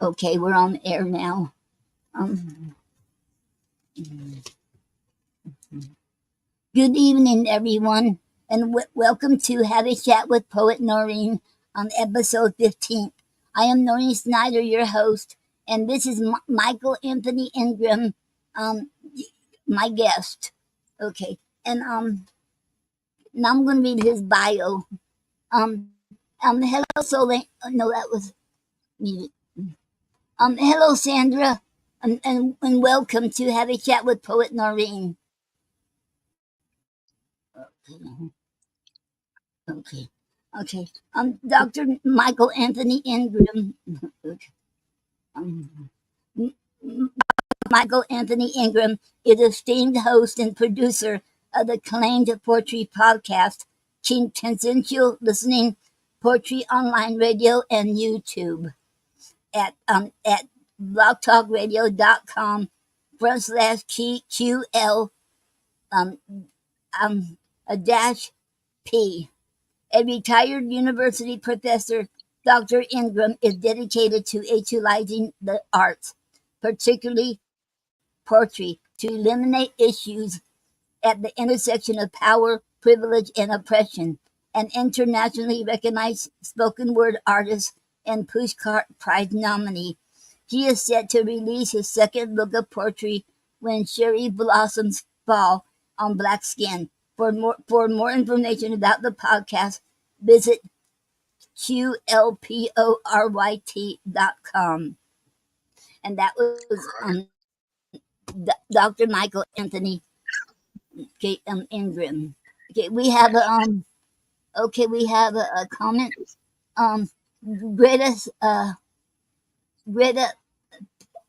Okay, we're on air now. Um, Good evening, everyone, and welcome to Have a Chat with Poet Noreen on episode 15. I am Noreen Snyder, your host, and this is Michael Anthony Ingram, um, my guest. Okay, and now I'm going to read his bio. Hello, Solange. No, that was muted. Hello, Sandra, and welcome to Have a Chat with Poet Noreen. Okay. Okay. Dr. Michael Anthony Ingram. um, Michael Anthony Ingram is esteemed host and producer of the acclaimed poetry podcast, Consensual Listening, Poetry Online Radio, and YouTube at blogtalkradio.com/QL a dash P. A retired university professor, Dr. Ingram is dedicated to utilizing the arts, particularly poetry, to eliminate issues at the intersection of power, privilege, and oppression. An internationally recognized spoken word artist and Pushcart Prize nominee, he is set to release his second book of poetry, When Cherry Blossoms Fall on Black Skin. For more information about the podcast, visit QLPORYT.com. And that was Dr. Michael Anthony Ingram. Okay, we have a comment. Greta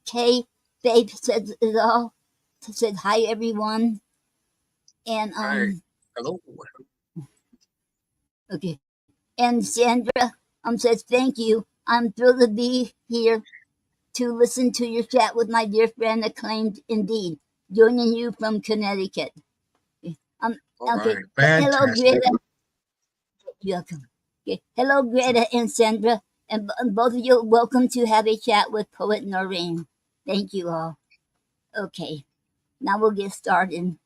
K. Babe says it all. Said hi everyone. And Hi. Hello. Okay. And Sandra says thank you. I'm thrilled to be here to listen to your chat with my dear friend, acclaimed indeed, joining you from Connecticut. Okay. Right. Hello, Greta. You're welcome. Okay. Hello, Greta and Sandra, and both of you, welcome to Have a Chat with Poet Noreen. Thank you all. Okay. Now we'll get started.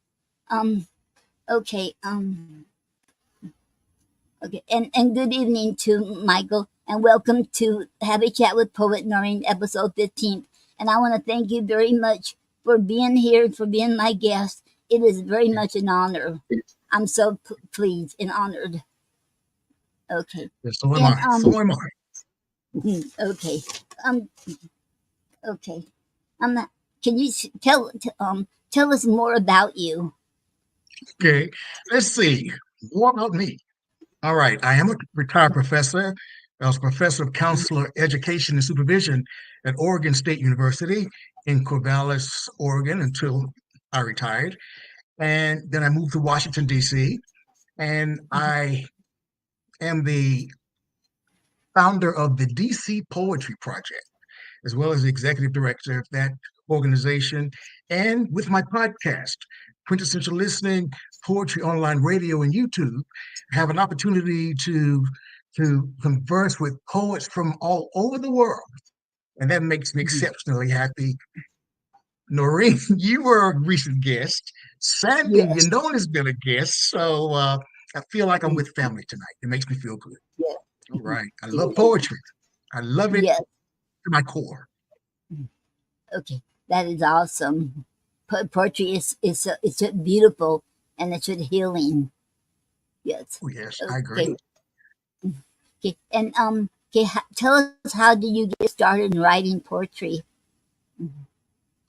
Okay. Okay. And good evening to Michael, and welcome to Have a Chat with Poet Noreen, episode 15. And I want to thank you very much for being here, for being my guest. It is very much an honor. I'm so pleased and honored. Okay. Yes, so am I. So am I. Okay. Okay. Can you tell us more about you? Okay. Let's see. More about me. All right. I am a retired professor. I was a professor of counselor education and supervision at Oregon State University in Corvallis, Oregon, until I retired. And then I moved to Washington, D.C., and I am the founder of the DC Poetry Project, as well as the executive director of that organization, and with my podcast, Quintessential Listening, Poetry Online Radio, and YouTube, I have an opportunity to converse with poets from all over the world, and that makes me exceptionally happy. Noreen, you were a recent guest. Sandy, Yes. you know, has been a guest, so I feel like I'm with family tonight. It makes me feel good. Yeah. All right. I love poetry. I love it Yes. to my core. Okay. That is awesome. Poetry is so beautiful, and it's so healing. Yes. Oh, yes, I agree. Okay. And okay, tell us, how did you get started in writing poetry?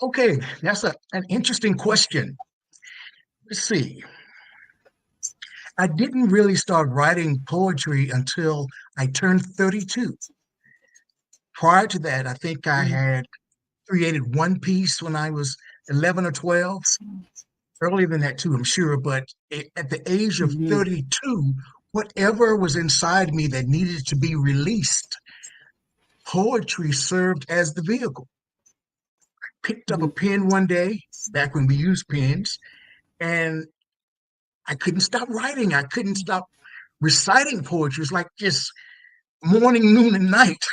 Okay, that's an interesting question. Let's see. I didn't really start writing poetry until I turned 32. Prior to that, I think I had created one piece when I was 11 or 12. Earlier than that, too, I'm sure. But at the age of 32, whatever was inside me that needed to be released, poetry served as the vehicle. Picked up a pen one day, back when we used pens, and I couldn't stop writing. I couldn't stop reciting poetry is like just morning, noon, and night.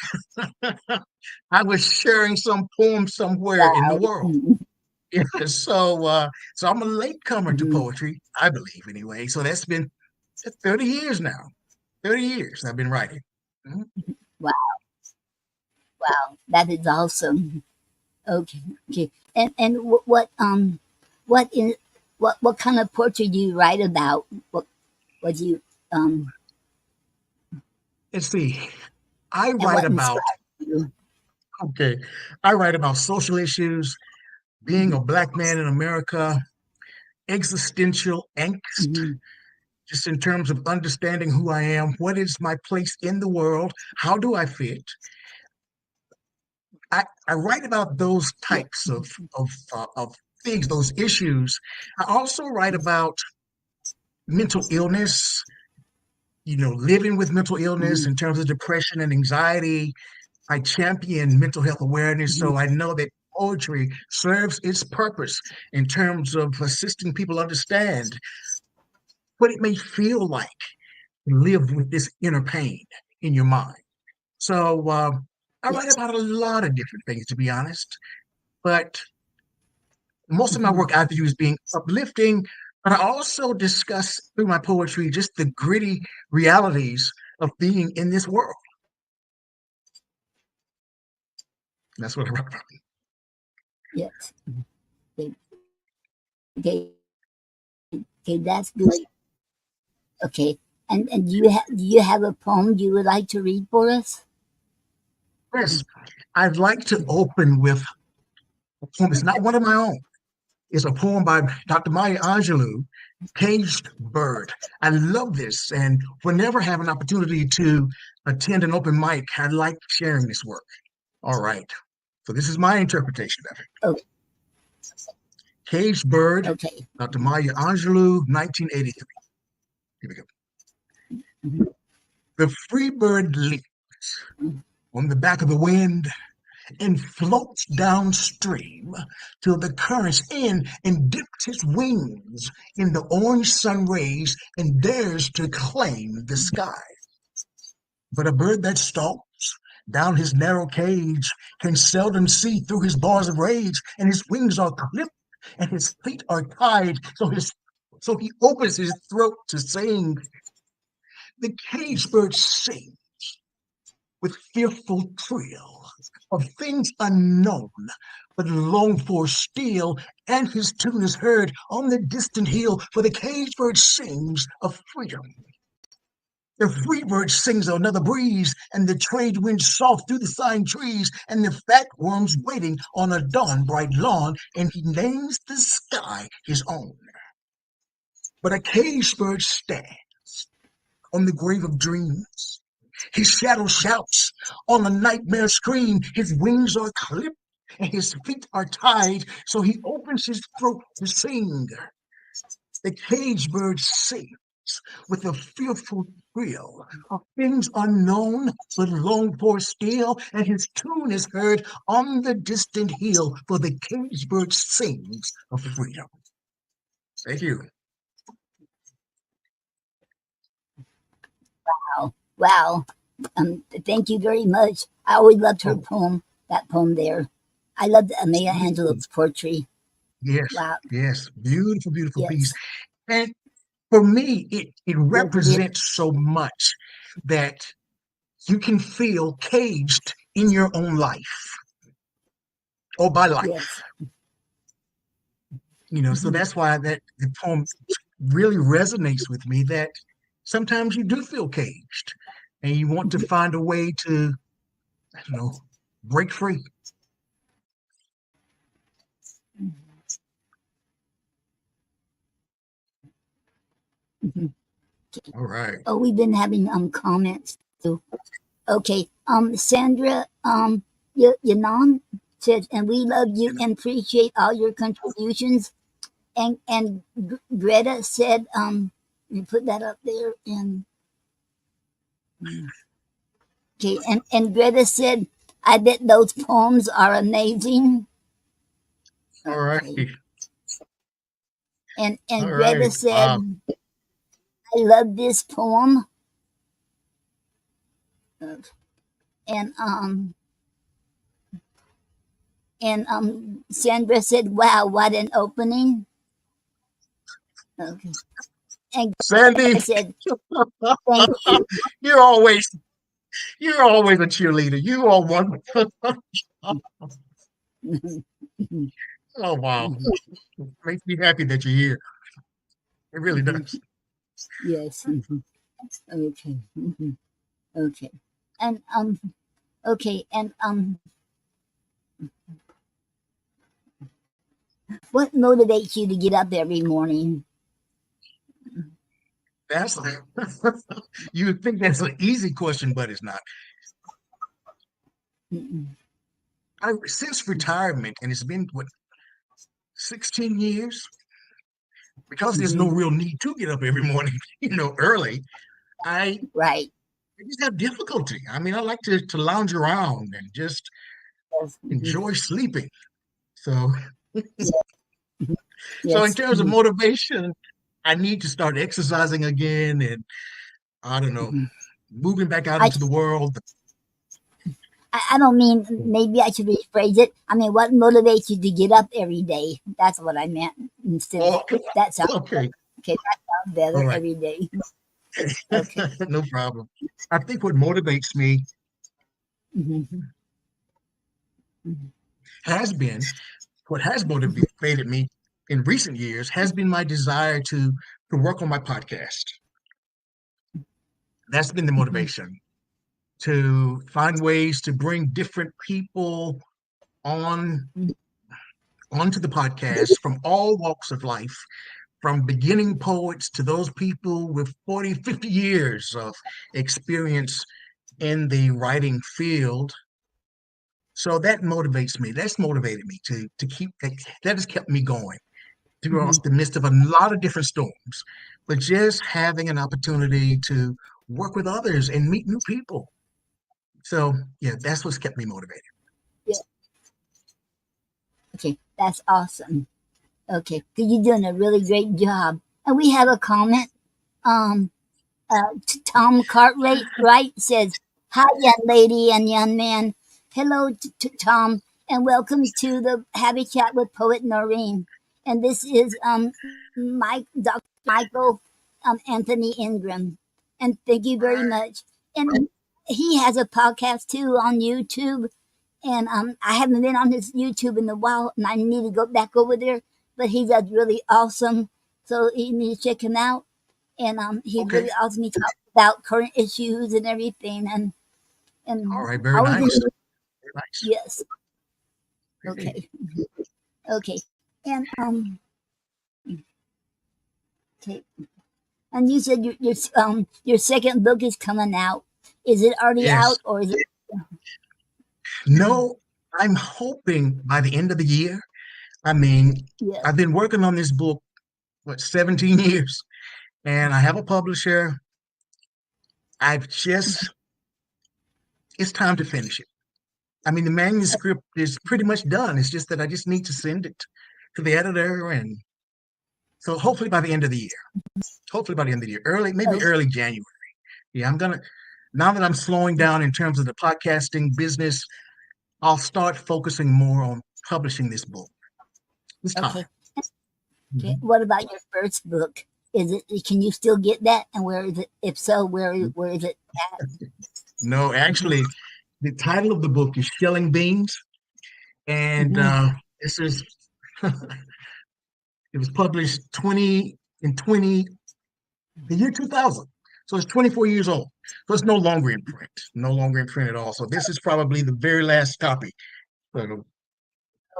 I was sharing some poem somewhere in the Right. world. Yeah, so I'm a latecomer to Mhm. poetry, I believe anyway. So that's been 30 years now. 30 years I've been writing. Mhm. Wow, wow, that is awesome. Okay, okay. And what in what kind of poetry do you write about? What do you um Let's see. I and write what about, inspires you? okay, I write about social issues, being a black man in America, existential angst, Hmm. just in terms of understanding who I am, what is my place in the world, how do I fit? I write about those Yeah. types of things, those issues. I also write about mental illness, living with mental illness Hmm. in terms of depression and anxiety. I champion mental health awareness, Hmm. so I know that poetry serves its purpose in terms of assisting people understand what it may feel like to live with this inner pain in your mind. So I write Yes. about a lot of different things, to be honest, but most of my Hmm. work I view as being uplifting, but I also discuss through my poetry just the gritty realities of being in this world. That's what I write about. Yes. Okay. Okay. Okay. That's good. Okay. And do you have a poem you would like to read for us? Yes, I'd like to open with a poem. It's not one of my own. It's a poem by Dr. Maya Angelou, Caged Bird. I love this, and whenever I have an opportunity to attend an open mic, I like sharing this work. All right. So this is my interpretation of it. Oh, Caged Bird, okay. Dr. Maya Angelou, 1983. Here we go. Mhm. The free bird leaps on the back of the wind and floats downstream till the currents in and dips his wings in the orange sun rays and dares to claim the sky. But a bird that stalks down his narrow cage can seldom see through his bars of rage, and his wings are clipped and his feet are tied, so he opens his throat to sing. The cage bird sings with fearful thrill of things unknown, but longed for still, and his tune is heard on the distant hill, for the cage bird sings of freedom. The free bird sings another breeze, and the trade winds soft through the sighing trees, and the fat worms waiting on a dawn bright lawn, and he names the sky his own. But a cage bird stands on the grave of dreams. His shadow shouts on a nightmare scream. His wings are clipped and his feet are tied, so he opens his throat to sing. The cage bird sings with a fearful thrill of things unknown but longed for still, and his tune is heard on the distant hill, for the cage bird sings of freedom. Thank you. Wow. Wow. Thank you very much. I always loved her Oh, poem. That poem there. I loved Maya beautiful. Angelou's poetry. Yes, Wow. yes, beautiful, beautiful piece. Yes. And for me, it Yes, it is. represents so much that you can feel caged in your own life or by life. Yes. So Mhm. that's why that the poem really resonates with me that sometimes you do feel caged and you want to find a way to, I don't know, break free. Mhm. All right. Oh, we've been having comments too. Okay. Sandra Yanon said, and we love you and appreciate all your contributions. And Greta said, you put that up there. And okay, and Greta said, I bet those poems are amazing. All right. Okay. And All Greta right. said, Wow. I love this poem. uh, and Sandra said, "Wow, what an opening." Okay, and Sandy, I said, "Thank you." you're always you're always a cheerleader. You are wonderful. Oh wow. Makes me happy that you're here. It really does. Yes. Okay. Okay. And okay, and what motivates you to get up every morning? That's you would think that's an easy question, but it's not. Mm-mm. Since retirement, and it's been what 16 years, because there's no Mhm. real need to get up every morning, early. I, Right. I just have difficulty. I mean, I like to lounge around and just Yes. enjoy sleeping. So, so in Yes. terms of motivation, I need to start exercising again, and I don't know, Mhm. moving back out I, into the world. I don't mean, maybe I should rephrase it. I mean, what motivates you to get up every day? That's what I meant. Instead of Oh, that sounds okay, okay. That sounds all better right, every day. Okay. no problem. I think what motivates me Hmm. Hmm. has been what has motivated me in recent years has been my desire to work on my podcast. That's been the Hmm. motivation to find ways to bring different people on onto the podcast from all walks of life, from beginning poets to those people with 40, 50 years of experience in the writing field. So that motivates me. That's motivated me to keep that has kept me going throughout the midst of a lot of different storms. But just having an opportunity to work with others and meet new people. So yeah, that's what's kept me motivated. Yeah. Okay. That's awesome. Okay. 'Cause you're doing a really great job. And we have a comment. Um, Tom Cartwright right says, "Hi, young lady and young man. Hello to Tom, and welcome to the Happy Chat with Poet Noreen. And this is Dr. Michael Anthony Ingram. And thank you very much. And he has a podcast too on YouTube. And I haven't been on his YouTube in a while, and I need to go back over there. But he does really awesome, so you need to check him out. And he's Okay. really awesome. He talks about current issues and everything, All and right. Very I was nice. in, Very nice. yes, Okay. okay, okay, and okay, and you said your second book is coming out. Is it already Yes. out or is it? No, I'm hoping by the end of the year. I mean, Yes. I've been working on this book, what, 17 years, and I have a publisher. I've just, it's time to finish it. I mean, the manuscript is pretty much done. It's just that I just need to send it to the editor. And so hopefully by the end of the year, hopefully by the end of the year, maybe Okay. early January. Yeah, now that I'm slowing down in terms of the podcasting business, I'll start focusing more on publishing this book. It's time. Okay. Okay. Mhm. What about your first book? Is it? Can you still get that? And where is it? If so, where is it at? No, actually, the title of the book is Shelling Beans, and Hmm. this is it was published 20 the year 2000. So it's 24 years old. So it's no longer in print, no longer in print at all. So this is probably the very last copy. So,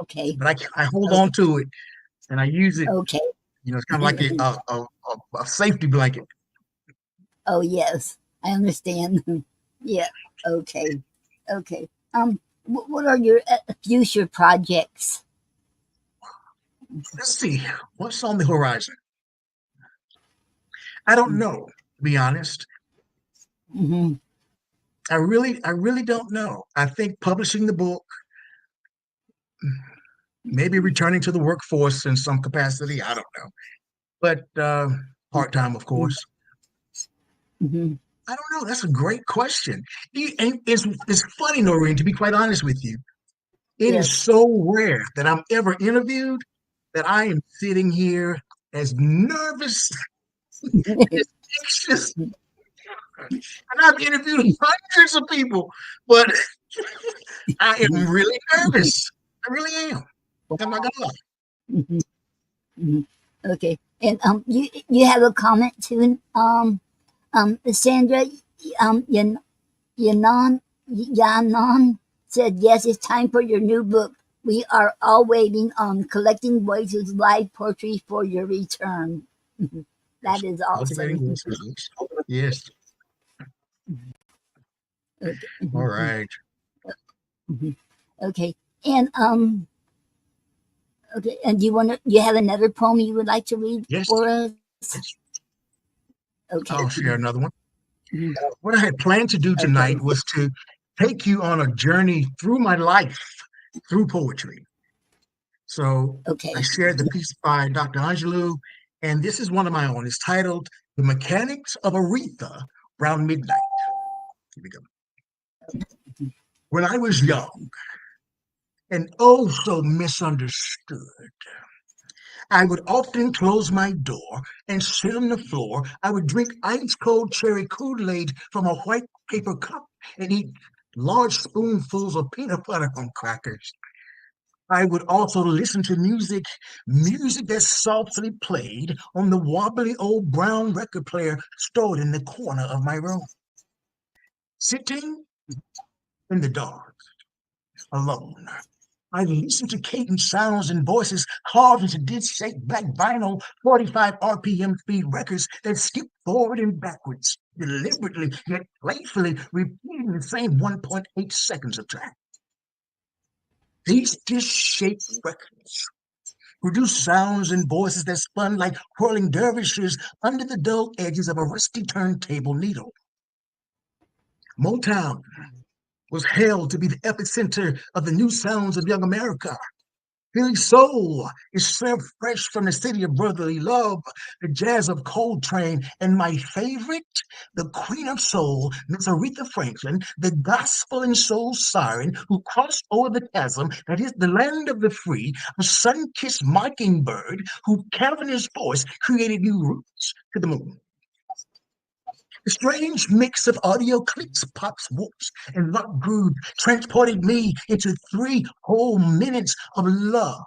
Okay. but I hold on Okay. to it and I use it. Okay. It's kind of like a safety blanket. Oh yes, I understand. Yeah. Okay. Okay. What are your future projects? Let's see what's on the horizon. I don't know, to be honest. Mm-hmm. I really don't know. I think publishing the book, maybe returning to the workforce in some capacity. I don't know, but part time, of course. Mm-hmm. I don't know. That's a great question. And it's funny, Noreen, to be quite honest with you. It is Yes. so rare that I'm ever interviewed that I am sitting here as nervous and as anxious. And I've interviewed hundreds of people, but I am really nervous. I really am. I'm not gonna lie. Mhm, mhm. Okay. And you have a comment too, Sandra, Yanon Yanon said yes, it's time for your new book. We are all waiting on Collecting Voices live poetry for your return. Mhm. That Yes. is Cultivating awesome. voices. Yes. Yes. Okay. All Mhm, right. mhm. Okay. And okay. And do you want to? You have another poem you would like to read Yes. for us? Yes. Okay. I'll share another one. Mhm. What I had planned to do Okay. tonight was to take you on a journey through my life through poetry. So I Okay. shared the piece by Dr. Angelou, and this is one of my own. It's titled The Mechanics of Aretha Round Midnight. Here we go. When I was young and oh so misunderstood, I would often close my door and sit on the floor. I would drink ice cold cherry Kool-Aid from a white paper cup and eat large spoonfuls of peanut butter on crackers. I would also listen to music that softly played on the wobbly old brown record player stored in the corner of my room. Sitting in the dark, alone, I listened to cadent sounds and voices carved into disc-shaped black vinyl 45 RPM speed records that skipped forward and backwards, deliberately yet playfully repeating the same 1.8 seconds of track. These disc-shaped records produced sounds and voices that spun like whirling dervishes under the dull edges of a rusty turntable needle. Motown was hailed to be the epicenter of the new sounds of young America. Philly soul is served fresh from the city of brotherly love, the jazz of Coltrane, and my favorite, the queen of soul, Miss Aretha Franklin, the gospel and soul siren who crossed over the chasm that is the land of the free, a sun-kissed mockingbird whose cavernous voice created new routes to the moon. A strange mix of audio clicks, pops, whoops, and lock grooves transported me into 3 whole minutes of love,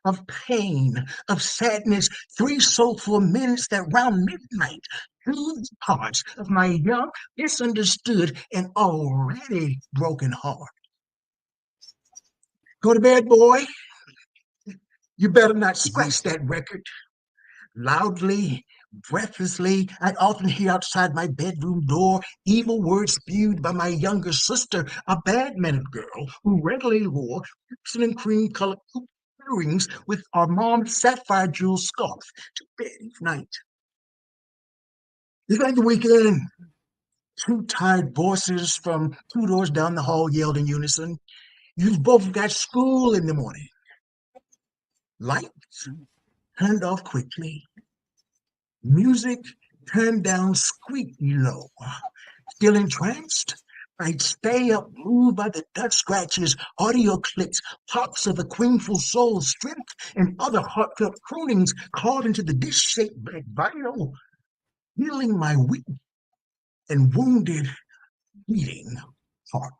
of pain, of sadness, 3 soulful minutes that round midnight soothed parts of my young, misunderstood, and already broken heart. Go to bed, boy. You better not Mhm. scratch that record. Loudly, breathlessly, I'd often hear outside my bedroom door evil words spewed by my younger sister, a bad-mannered girl who regularly wore crimson and cream-colored earrings with our mom's sapphire jewel scarf to bed each night. It's like the weekend. Two tired voices from 2 doors down the hall yelled in unison, "You've both got school in the morning." Lights turned off quickly. Music turned down squeaky low. Still entranced, I'd stay up, moved by the dust scratches, audio clicks, pops of the queenful soul's strength, and other heartfelt croonings called into the dish-shaped black vinyl, healing my weak and wounded, beating heart.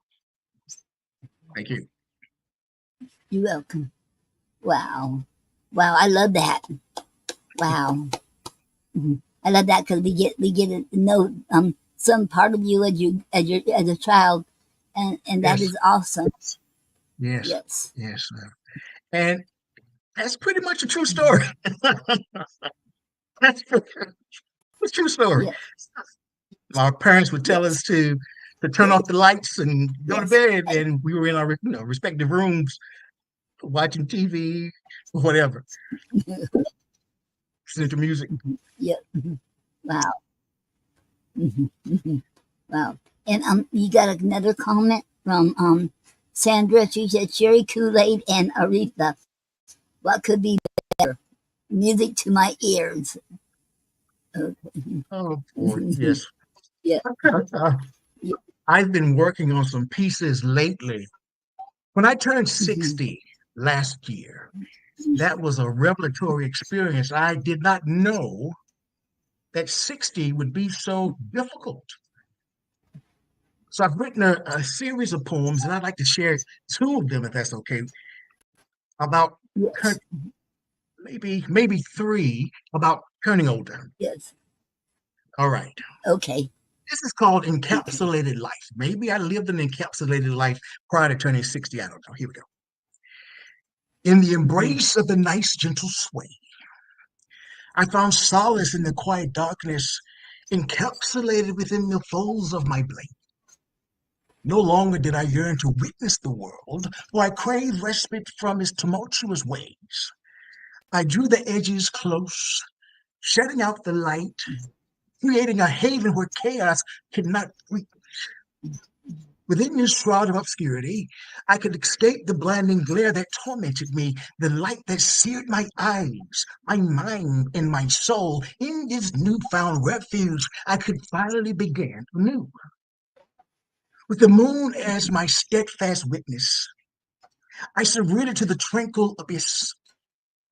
Thank you. You're welcome. Wow. Wow. I love that. Wow. Mhm. I love that because we get to know some part of you as a child, and that Yes, is awesome. yes, Yes. yes. And that's pretty much a true story. Mhm. That's a true story. Yes. Our parents would tell us Yes. to turn off the lights and go to Yes. bed, and we were in our respective rooms watching TV, whatever, listening to music. Yeah. Mhm. Wow. Mhm. Wow. And you got another comment from Sandra. She said cherry Kool Aid and Aretha. What could be music to my ears? Oh boy, Mhm. yes. Yeah. Uh, Yeah. I've been working on some pieces lately. When I turned Mhm. 60 last year, that was a revelatory experience. I did not know that 60 would be so difficult. So I've written a series of poems, and I'd like to share two of them, if that's okay, about Yes. maybe three about turning older. Yes. All right. Okay. This is called Okay. encapsulated life. Maybe I lived an encapsulated life prior to turning 60. I don't know. Here we go. In the Mhm. embrace of the nice, gentle sway, I found solace in the quiet darkness, encapsulated within the folds of my blanket. No longer did I yearn to witness the world, for I craved respite from its tumultuous ways. I drew the edges close, shutting out the light, creating a haven where chaos could not reach. Within this shroud of obscurity, I could escape the blinding glare that tormented me, the light that seared my eyes, my mind, and my soul. In this newfound refuge, I could finally begin anew. With the moon as my steadfast witness, I surrendered to the tranquil abyss.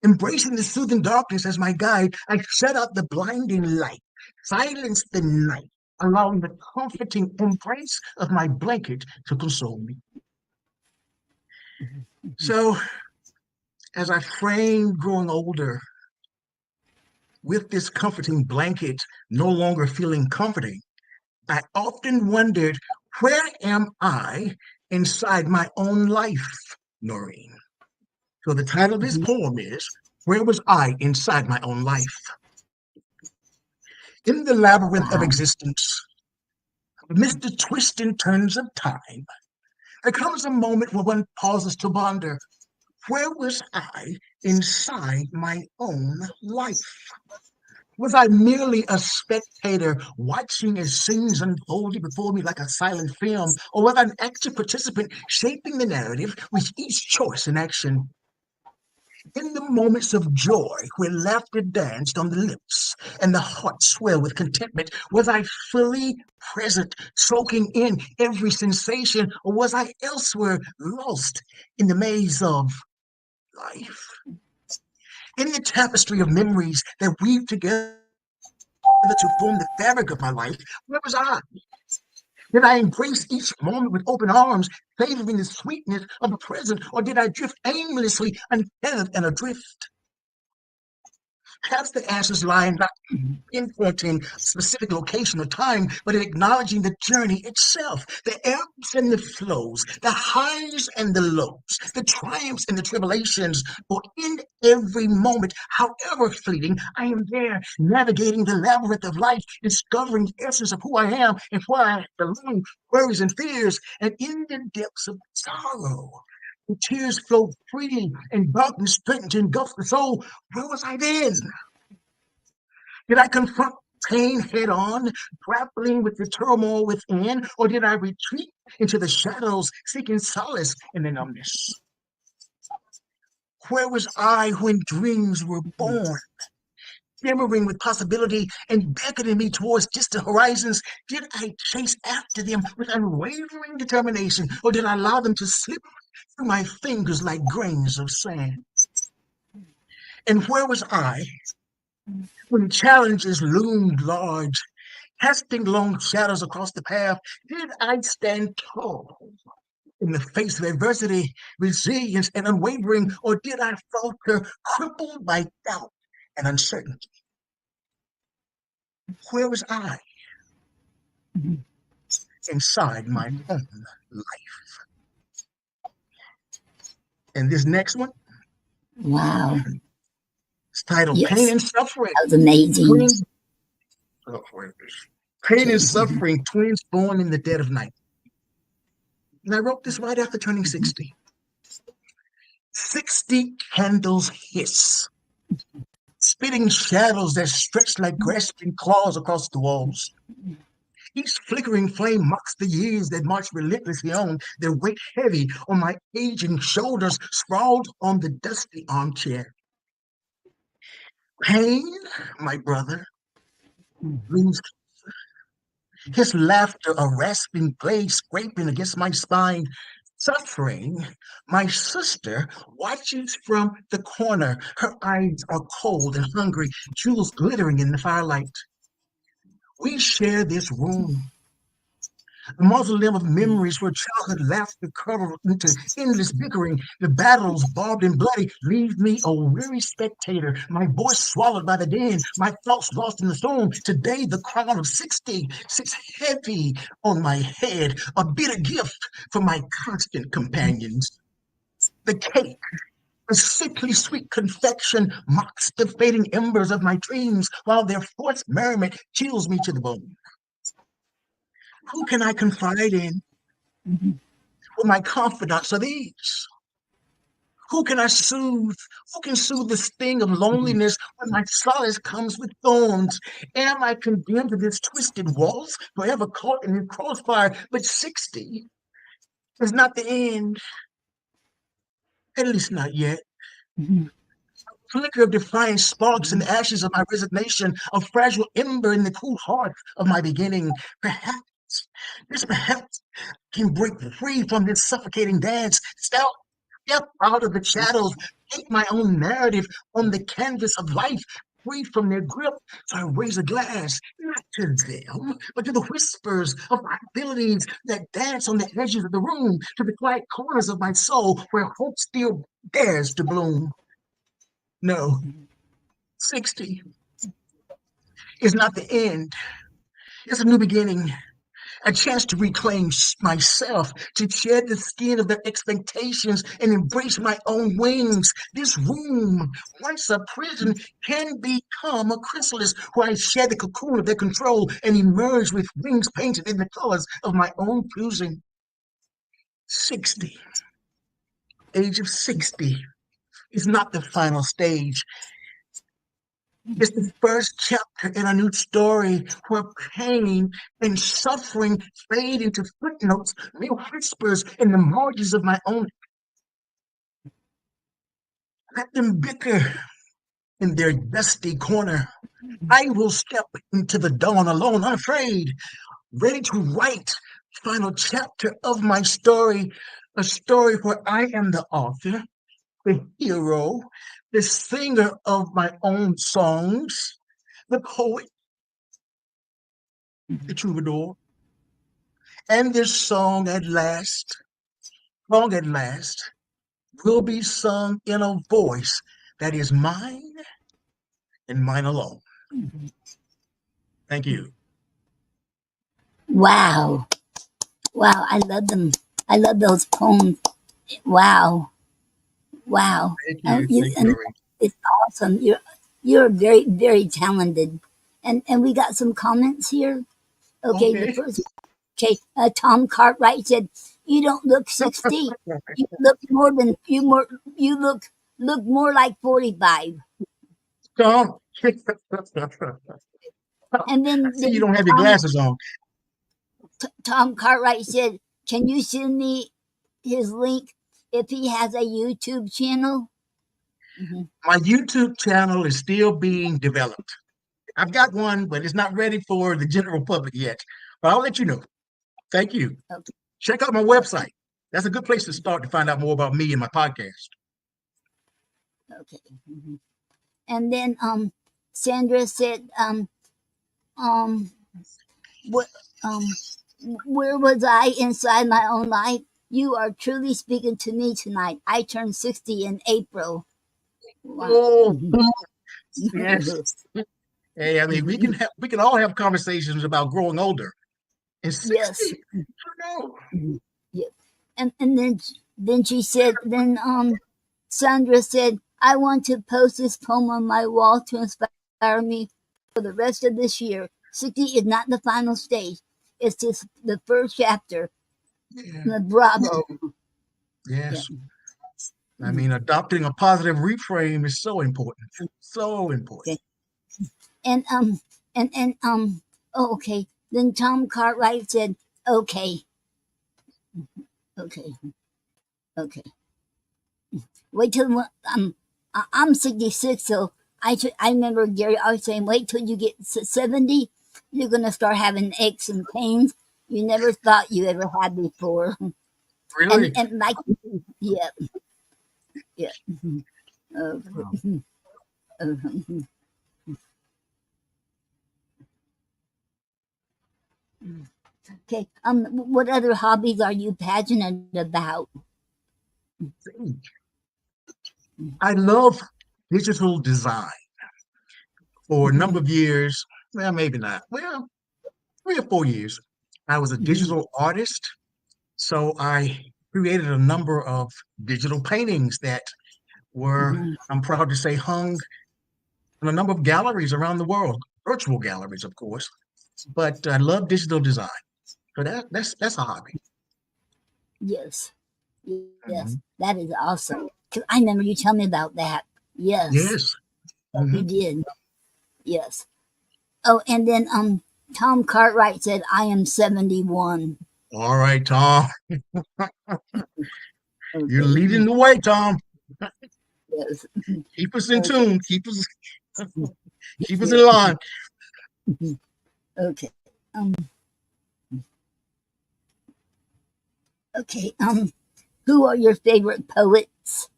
Embracing the soothing darkness as my guide, I shut out the blinding light, silenced the night, allowing the comforting embrace of my blanket to console me. Mhm. So, as I framed growing older with this comforting blanket no longer feeling comforting, I often wondered, where am I inside my own life, Noreen? So, the title of this Mhm. poem is, Where Was I Inside My Own Life? In the labyrinth of Wow. existence, amidst the twists and turns of time, there comes a moment where one pauses to wonder, where was I inside my own life? Was I merely a spectator watching as scenes unfolded before me like a silent film, or was I an active participant shaping the narrative with each choice and action? In the moments of joy where laughter danced on the lips and the heart swelled with contentment, was I fully present, soaking in every sensation, or was I elsewhere lost in the maze of life? In the tapestry of memories that weave together to form the fabric of my life, where was I? Did I embrace each moment with open arms, savoring the sweetness of the present, or did I drift aimlessly, untethered and adrift? Perhaps the answers lie in not Mhm. pinpointing a specific location or time, but in acknowledging the journey itself, the ebbs and the flows, the highs and the lows, the triumphs and the tribulations. For in every moment, however fleeting, I am there navigating the labyrinth of life, discovering the essence of who I am and where I belong, worries and fears, and in the depths of sorrow. The tears flow freely, and darkness threatened to engulf the soul. Where was I then? Did I confront pain head on, grappling with the turmoil within, or did I retreat into the shadows, seeking solace in the numbness? Where was I when dreams were Mhm. born, shimmering with possibility and beckoning me towards distant horizons? Did I chase after them with unwavering determination, or did I allow them to slip through my fingers like grains of sand? And where was I when challenges loomed large, casting long shadows across the path? Did I stand tall in the face of adversity, resilience, and unwavering, or did I falter, crippled by doubt and uncertainty? Where was I Mhm. inside my Mhm. own life? And this next one Wow. is titled Pain Yes. and Suffering. That was amazing. Twins, oh, wait, Pain and Okay. Suffering, twins born in the dead of night. And I wrote this right after turning 60. 60 candles hiss, spitting shadows that stretch like grasping claws across the walls. Each flickering flame mocks the years that march relentlessly on, their weight heavy on my aging shoulders, sprawled on the dusty armchair. Pain, my brother, Mhm. leans His laughter a rasping blade scraping against my spine. Suffering, my sister watches from the corner. Her eyes are cold and hungry, jewels glittering in the firelight. We share this room, a mausoleum of memories where childhood laughter curdled into endless bickering. The battles, barbed and bloody, leave me a weary spectator, my voice swallowed by the din, my thoughts lost in the storm. Today, the crown of 60 sits heavy on my head, a bitter gift for my constant companions. The cake, a sickly sweet confection, mocks the fading embers of my dreams, while their forced merriment chills me to the bone. Who can I confide in? Mhm. Well, my confidants are these. Who can I soothe? Who can soothe the sting of Mhm. loneliness when my solace comes with thorns? Am I condemned to this twisted waltz, forever caught in the crossfire? But 60 is not the end, at least not yet. Mhm. Flicker of defiance sparks in the ashes of my resignation, a fragile ember in the cool heart of my beginning. Perhaps, just perhaps, can break free from this suffocating dance. Step out of the shadows, take my own narrative on the canvas of life, free from their grip. So I raise a glass, not to them, but to the whispers of my abilities that dance on the edges of the room, to the quiet corners of my soul where hope still dares to bloom. No, 60 is not the end. It's a new beginning, a chance to reclaim myself, to shed the skin of their expectations and embrace my own wings. This room, once a prison, can become a chrysalis where I shed the cocoon of their control and emerge with wings painted in the colors of my own choosing. 60, age of 60, is not the final stage. It's the first chapter in a new story where pain and suffering fade into footnotes, mere whispers in the margins of my own. Let them bicker in their dusty corner. I will step into the dawn alone, unafraid, ready to write the final chapter of my story, a story where I am the author, the hero, the singer of my own songs, the poet, the troubadour. And this song at last, will be sung in a voice that is mine and mine alone. Thank you. Wow. Wow. I love them. I love those poems. Wow. Wow. Thank you. Thank you, And Noreen. it's awesome. You're very, very talented. And we got some comments here. Okay, the Okay. first. Okay, Tom Cartwright said, "You don't look 60. You look more than you look more like 45." Tom. And I then see you don't have your glasses on. Tom Cartwright said, "Can you send me his link if he has a YouTube channel?" Mhm. My YouTube channel is still being developed. I've got one, but it's not ready for the general public yet. But I'll let you know. Thank you. Okay, Check out my okay, website. That's a good place to start to find out more about me and my podcast. okay. Mhm. And then Sandra said, um, what where was I inside my own life? You are truly speaking to me tonight. I turned 60 in April. Wow. Oh, Mhm. yes. Hey, I mean, we can all have conversations about growing older. In Yes. 60, no. Mhm. Yeah. And then she said, then Sandra said, I want to post this poem on my wall to inspire me for the rest of this year. 60 is not the final stage. It's just the first chapter. Yeah. Bravo. Yeah. Yes. I Mhm. mean, adopting a positive reframe is so important. So important. Okay. And oh, okay. Then Tom Cartwright said, okay, okay, okay. Wait till I'm 66, so I remember Gary always saying, wait till you get 70. you're gonna start having aches and pains you never thought you ever had before. And Really? like, yeah, yeah. Wow. Okay. Okay. What other hobbies are you passionate about? I love digital design. For a number Mhm, of years, well, maybe not. Well, 3 or 4 years, I was a mhm, digital artist. So I created a number of digital paintings that were, mhm. I'm proud to say, hung in a number of galleries around the world, virtual galleries, of course. But I love digital design. So that's a hobby. Yes, yes, Mhm. that is awesome. 'Cause I remember you telling me about that. Yes, Yes. you Hmm. did. Yes. Oh, and then Tom Cartwright said, "I am 71." All right, Tom. You're Okay. leading the way, Tom. Yes. Keep us in Okay. tune. Keep us in Yeah. line. Okay. Um. Okay. Who are your favorite poets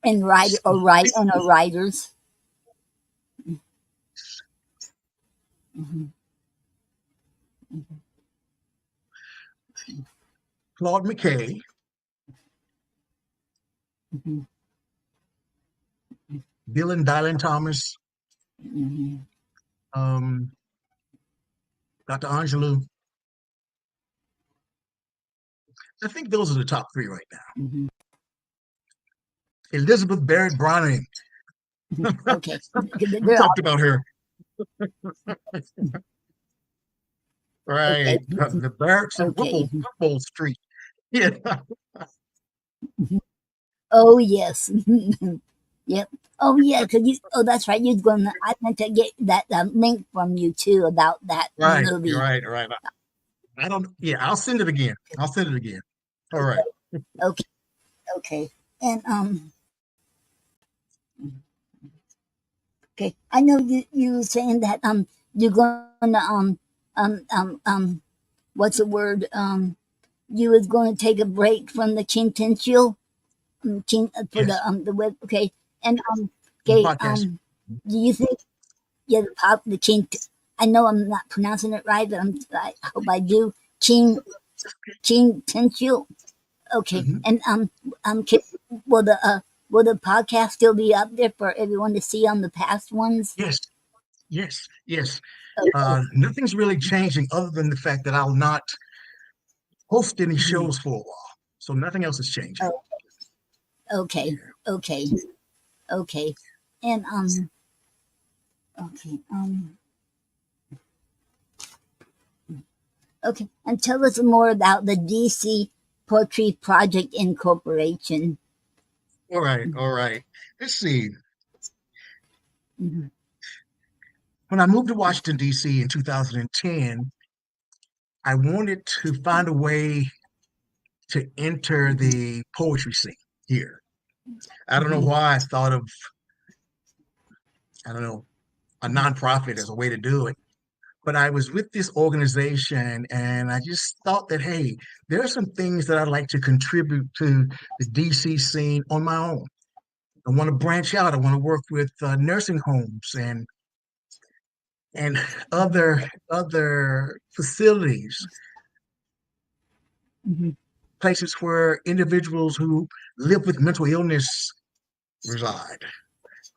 and writers? Mhm, Claude McKay, mhm, Dylan Dylan Thomas, mhm, um, Dr. Angelou. I think those are the top three right now. mhm. Elizabeth Barrett Browning. Okay. We They're talked all about her, okay. right? The barracks of Okay. Whipple Street. Yeah, Oh yes. Yep. Oh yeah. Cause you. Oh, that's right. You're gonna. I meant to get that link from you too about that right. You're movie. right. Right. I don't. Yeah, I'll send it again. I'll send it again. All right. Okay. Okay. And okay. I know you were saying that you're gonna what's the word you was going to take a break from the Chintensial for Yes. the web. Okay. And The okay. podcast. Do you think yeah the Chin? I know I'm not pronouncing it right, but I hope I do. Chintensial. Okay. Mhm. And can, will the uh will the podcast still be up there for everyone to see on the past ones? Yes. Yes. Yes. Okay. Nothing's really changing other than the fact that I'll not host any Mhm. shows for a while. So nothing else is changing. Oh, okay. Yeah. Okay. Okay. And okay. Okay. And tell us more about the DC Poetry Project Incorporation. All right. All right. Let's see. Mhm. When I moved to Washington, D.C. in 2010, I wanted to find a way to enter Mhm. the poetry scene here. I don't know Mhm. why I thought of, I don't know, a Mhm. nonprofit as a way to do it. But I was with this organization and I just thought that, hey, there are some things that I'd like to contribute to the DC scene on my own. I want to branch out. I want to work with nursing homes and other facilities, Mhm. places where individuals who live with mental illness reside. I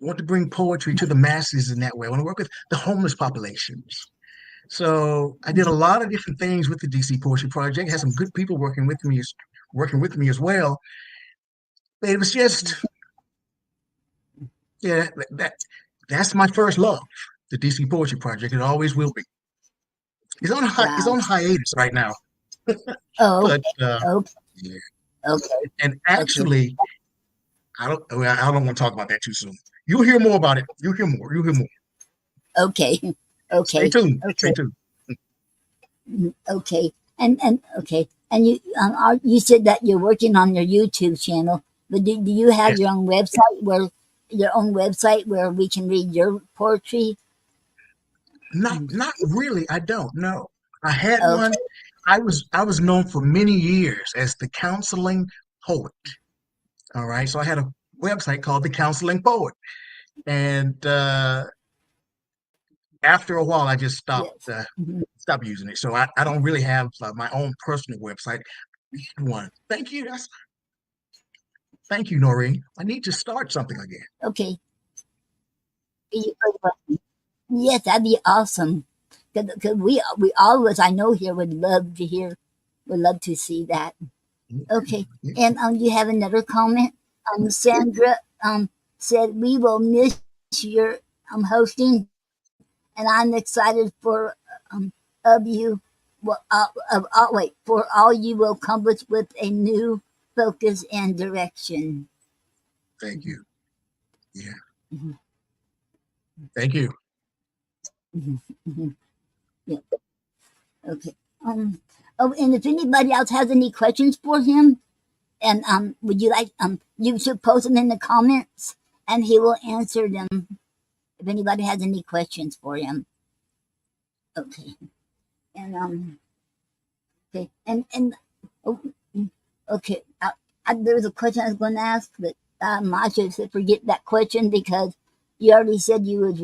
want to bring poetry to the masses in that way. I want to work with the homeless populations. So I did a lot of different things with the DC Poetry Project. Had some good people working with me as well. But it was just, yeah, that's my first love, the DC Poetry Project. It always will be. It's Wow. on hiatus right now, Oh, but okay. Okay. yeah. Okay. And Okay. actually, I don't want to talk about that too soon. You'll hear more about it. You'll hear more. You'll hear more. Okay. Stay Okay. tuned. Stay Okay. tuned. Okay. And okay. And you said that you're working on your YouTube channel, but do you have Yes. your own website where we can read your poetry? Not really. I don't know. I had Okay. one. I was known for many years as the counseling poet. All right. So I had a website called the Counseling Poet, and after a while, I just Yes. Mhm. stopped using it. So I don't really have my own personal website. One. Thank you, Noreen. I need to start something again. Okay. Yes, that'd be awesome. Cause we all of us I know here would love to hear, would love to see that. Yeah, Okay. yeah. And you have another comment? Sandra said we will miss your hosting, and I'm excited for of you. Wait, for all you will accomplish with a new focus and direction. Thank you. Yeah. Mhm, Thank you. mhm, mhm. Yeah. Okay. Oh, and if anybody else has any questions for him, and would you like you should post them in the comments, and he will answer them if anybody has any questions for him. Okay. And okay. And oh, okay. There was a question I was going to ask, but I should forget that question because you already said you was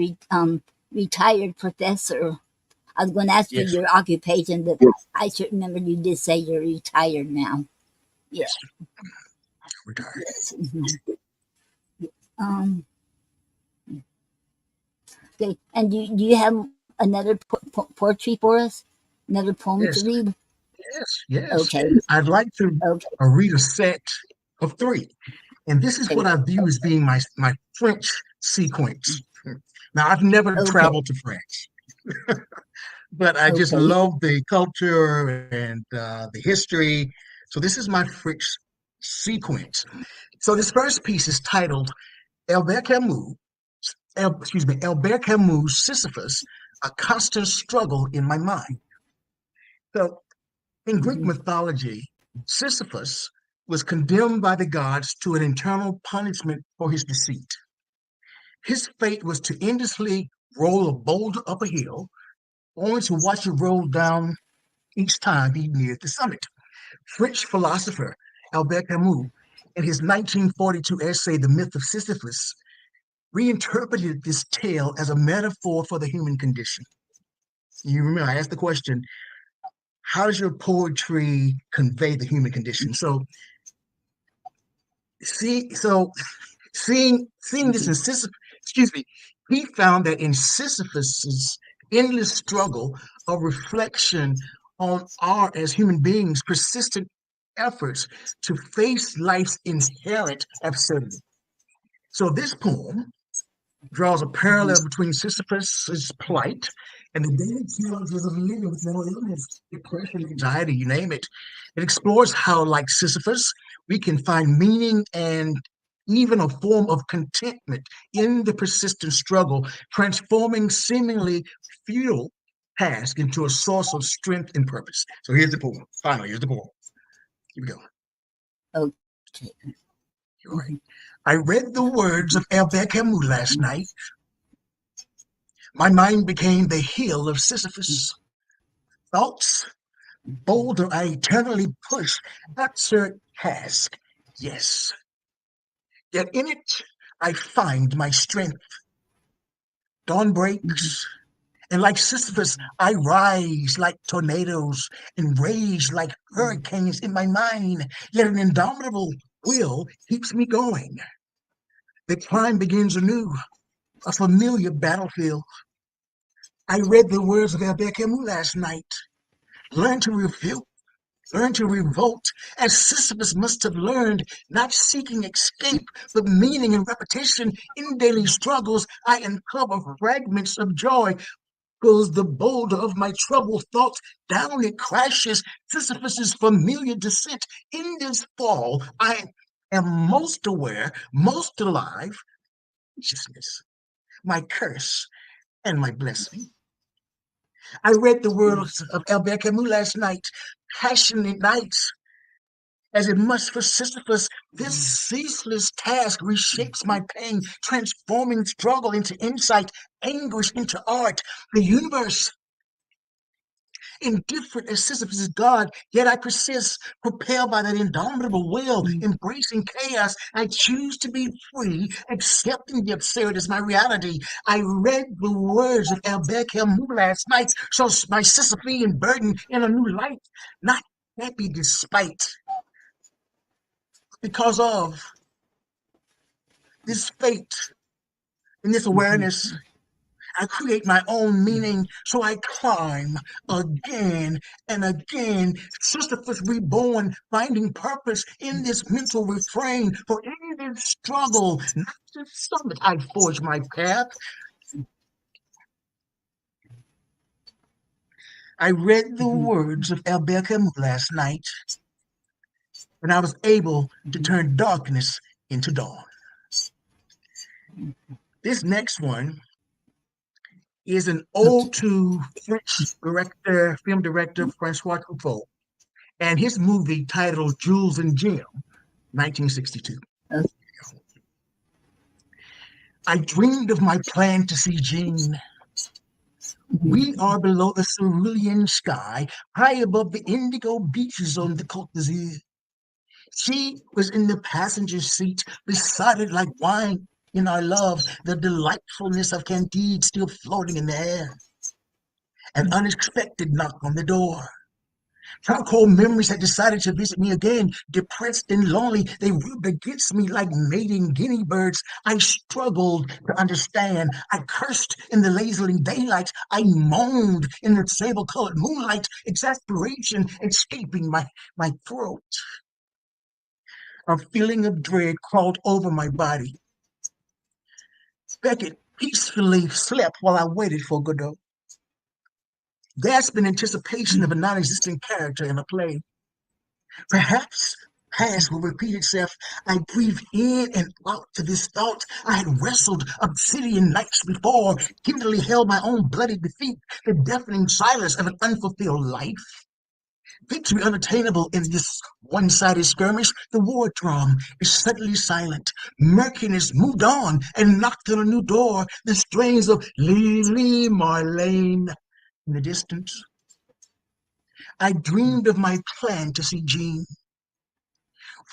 retired professor. I was going to ask you Yes. your occupation, but I should remember you did say you're retired now. Yeah. Yes. Retired. Yes. Um. Okay. And do you have another poetry for us? Another poem to Yes. read? Yes. Yes. Okay. I'd like to Okay. read a set of three. And this is what Okay. I view as being my French sequence. Now, I've never Okay. traveled to France, but I just Okay. love the culture and the history. So this is my French sequence. So this first piece is titled Albert Camus, Albert Camus' Sisyphus, a constant struggle in my mind. So in Greek Mhm. mythology, Sisyphus was condemned by the gods to an eternal punishment for his deceit. His fate was to endlessly roll a boulder up a hill, only to watch it roll down each time he neared the summit. French philosopher Albert Camus, in his 1942 essay, The Myth of Sisyphus, reinterpreted this tale as a metaphor for the human condition. You remember, I asked the question, how does your poetry convey the human condition? So seeing this in Sisyphus, excuse me, he found that in Sisyphus's endless struggle of reflection on our as human beings persistent efforts to face life's inherent absurdity. So this poem draws a parallel between Sisyphus's plight and the daily challenges of living with mental illness, depression, anxiety, you name it. It explores how, like Sisyphus, we can find meaning and even a form of contentment in the persistent struggle, transforming seemingly futile task into a source of strength and purpose. So here's the poem. Finally, here's the poem. Here we go. Okay. All right. I read the words of Albert Camus last night. My mind became the hill of Sisyphus. Thoughts, boulder I eternally push, absurd task, yes. Yet in it I find my strength. Dawn breaks, and like Sisyphus, I rise like tornadoes and rage like hurricanes in my mind. Yet an indomitable will keeps me going. The climb begins anew, a familiar battlefield. I read the words of Albert Camus last night. Learn to refute, learn to revolt, as Sisyphus must have learned, not seeking escape, but meaning and repetition. In daily struggles, I uncover fragments of joy. Goes the boulder of my troubled thoughts, down it crashes Sisyphus's familiar descent. In this fall, I am most aware, most alive, consciousness, my curse and my blessing. I read the words of Albert Camus last night, passionate nights, as it must for Sisyphus, this ceaseless task reshapes my pain, transforming struggle into insight, anguish into art. The universe, indifferent as Sisyphus is God, yet I persist, propelled by that indomitable will, embracing chaos. I choose to be free, accepting the absurd as my reality. I read the words of Albert Camus last night, so my Sisyphean burden in a new light, not happy despite, because of this fate and this awareness. I create my own meaning, so I climb again and again. Sisyphus reborn, finding purpose in this mental refrain. For in this struggle, not the summit, I forge my path. I read the words of Albert Camus last night, and I was able to turn darkness into dawn. This next one is an ode to French director, film director Francois Truffaut, and his movie titled Jules and Jim, 1962. I dreamed of my plan to see Jean. We are below the cerulean sky, high above the indigo beaches on the Côte d'Azur. She was in the passenger seat, besotted like wine in our love, the delightfulness of Candide still floating in the air. An unexpected knock on the door. Charcoal memories had decided to visit me again. Depressed and lonely, they rubbed against me like mating guinea birds. I struggled to understand. I cursed in the lazily daylight. I moaned in the sable-colored moonlight, exasperation escaping my throat. A feeling of dread crawled over my body. Beckett peacefully slept while I waited for Godot, gasped in anticipation of a non-existent character in a play. Perhaps past will repeat itself. I breathed in and out to this thought. I had wrestled obsidian nights before, tenderly held my own bloody defeat, the deafening silence of an unfulfilled life. Victory unattainable in this one-sided skirmish, the war drum is suddenly silent. Murkiness moved on and knocked on a new door, the strains of Lily Marlene in the distance. I dreamed of my plan to see Jean.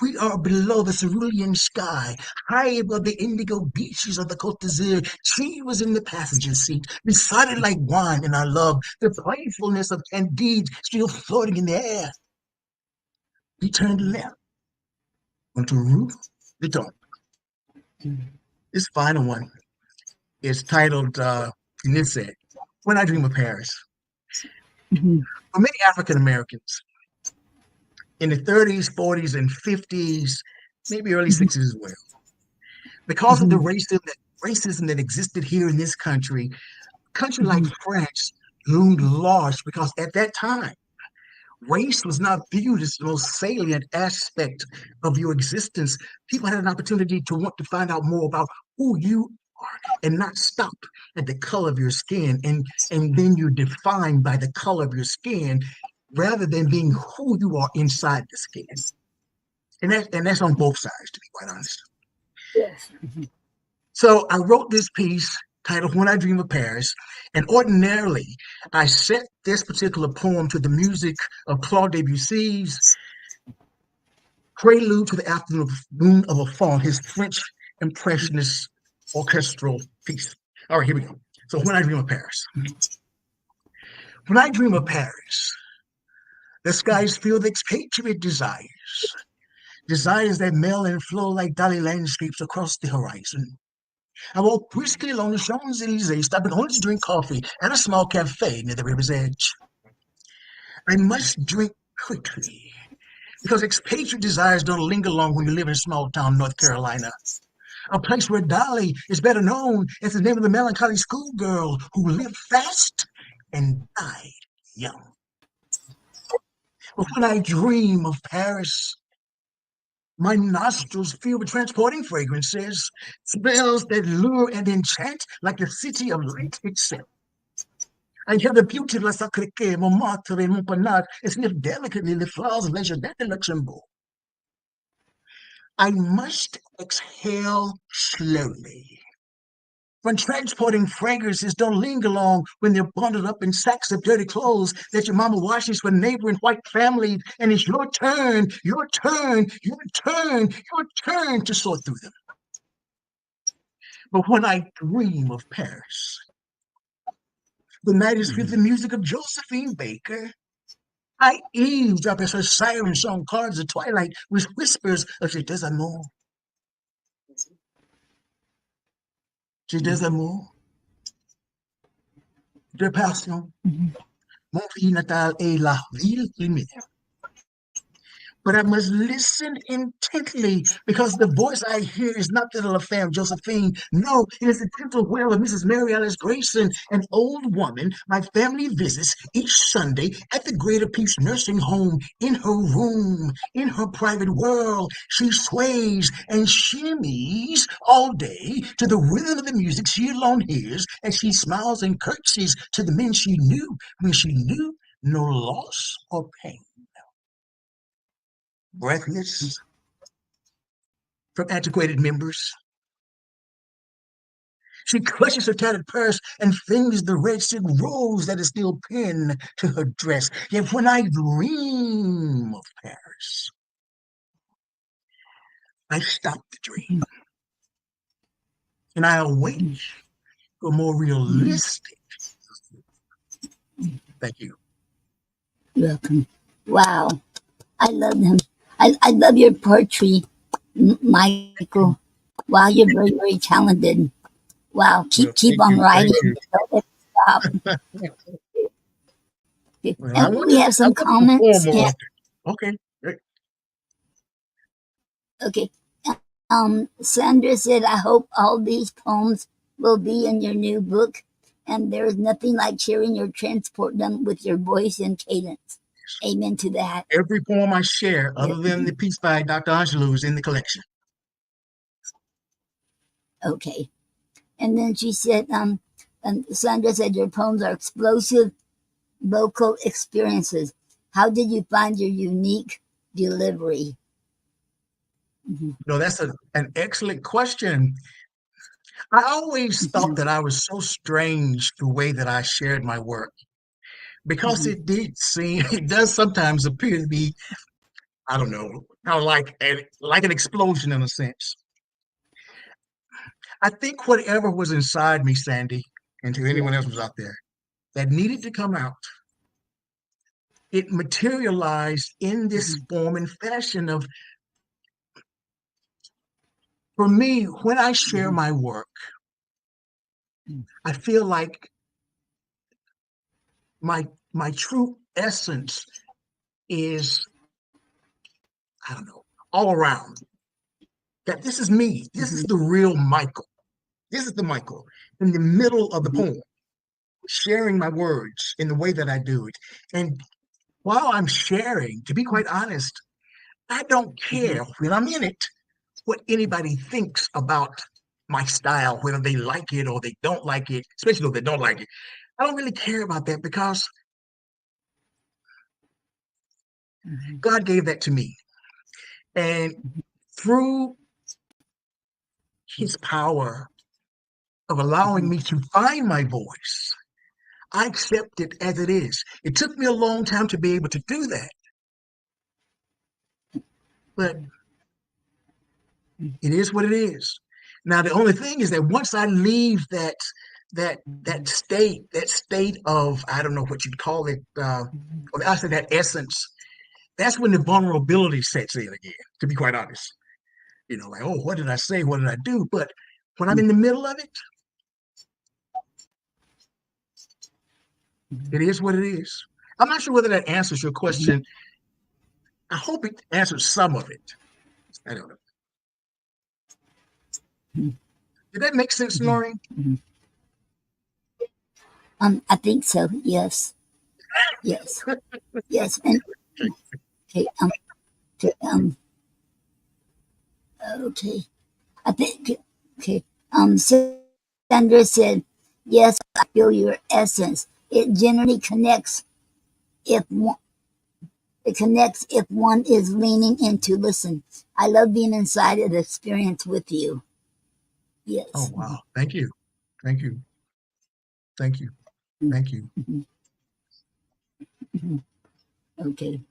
We are below the cerulean sky, high above the indigo beaches of the Côte d'Azur. She was in the passenger seat, besotted like wine in our love, the playfulness of Candide still floating in the air. We turned left onto Rue de Dawn. This final one is titled Nice, When I Dream of Paris. For many African Americans in the 30s, 40s, and 50s, maybe early 60s as well, because of the racism that existed here in this country, a country like France loomed large because at that time, race was not viewed as the most salient aspect of your existence. People had an opportunity to want to find out more about who you are and not stop at the color of your skin. And then you're defined by the color of your skin rather than being who you are inside the skin. And that's on both sides, to be quite honest. Yes. So I wrote this piece titled When I Dream of Paris, and ordinarily I set this particular poem to the music of Claude Debussy's Prelude to the Afternoon of a Faun, his French Impressionist orchestral piece. All right, here we go. So When I Dream of Paris. When I dream of Paris, the skies feel the expatriate desires, desires that melt and flow like dolly landscapes across the horizon. I walk briskly along the Champs-Elysees, stopping only to drink coffee at a small cafe near the river's edge. I must drink quickly, because expatriate desires don't linger long when you live in small town North Carolina, a place where Dolly is better known as the name of the melancholy schoolgirl who lived fast and died young. But when I dream of Paris, my nostrils fill with transporting fragrances, smells that lure and enchant like the city of light itself. I hear the beauty of La Sacré-Cœur, Montmartre, and Montparnasse, and sniff delicately the flowers of La Jardin de Luxembourg. I must exhale slowly. When transporting fragrances, don't linger long when they're bundled up in sacks of dirty clothes that your mama washes for neighboring white families, and it's your turn, your turn, your turn, your turn to sort through them. But when I dream of Paris, the night is filled with the music of Josephine Baker. I eavesdrop as her siren song cards the twilight with whispers of Je des amours, Je des amours, de passion. Mon pays natal est la ville lumière. But I must listen intently because the voice I hear is not that of Fam Josephine. No, it is the gentle wail of Mrs. Mary Alice Grayson, an old woman my family visits each Sunday at the Greater Peace Nursing Home. In her room, in her private world, she sways and shimmies all day to the rhythm of the music she alone hears as she smiles and curtsies to the men she knew when she knew no loss or pain. Breathless from antiquated members, she clutches her tattered purse and fingers the red silk rose that is still pinned to her dress. Yet when I dream of Paris, I stop the dream and I awake to a more realistic. Thank you. You're welcome. Wow. I love him. I love your poetry, Michael. Wow, you're very, very talented. Wow, Well, keep thank on you. writing. Thank you. Don't ever stop. Okay. Well, And we have I some want to perform comments. more Yeah. often. Okay. Great. Okay. Sandra said, I hope all these poems will be in your new book. And there is nothing like hearing your transport them with your voice and cadence. Amen to that. Every poem I share, Yeah. other than the piece by Dr. Angelou, is in the collection. Okay. And then she said, and Sandra said, your poems are explosive vocal experiences. How did you find your unique delivery? Mhm. No, that's an excellent question. I always thought that I was so strange the way that I shared my work because Mhm. it did seem, it does sometimes appear to be, I don't know, kind of like an explosion in a sense. I think whatever was inside me, Sandy, and to Yeah. anyone else who's out there, that needed to come out, it materialized in this Mhm. form and fashion of, for me, when I share Mhm. my work, I feel like my my true essence is, I don't know, all around. That this is me. This is Mhm. the real Michael. This is the Michael in the middle of the Mhm. poem, sharing my words in the way that I do it. And while I'm sharing, to be quite honest, I don't Mhm. care when I'm in it what anybody thinks about my style, whether they like it or they don't like it, especially if they don't like it. I don't really care about that because Mhm. God gave that to me. And through his power of allowing Mhm. me to find my voice, I accept it as it is. It took me a long time to be able to do that, but it is what it is. Now, the only thing is that once I leave that state of, I don't know what you'd call it, or I say that essence, that's when the vulnerability sets in again. To be quite honest, like, oh, what did I say? What did I do? But when I'm in the middle of it, it is what it is. I'm not sure whether that answers your Mhm. question. I hope it answers some of it. I don't know. Mhm. Did that make sense, Mhm. Noreen? Mhm. I think so. Yes. Yes. Yes. And okay. Okay. Okay. I think. Okay. Sandra said, "Yes, I feel your essence. It generally connects if one, It connects if one is leaning in to listen. I love being inside of the experience with you. Oh, Yes. wow. Thank you. Thank you. Thank you. Thank you. Okay.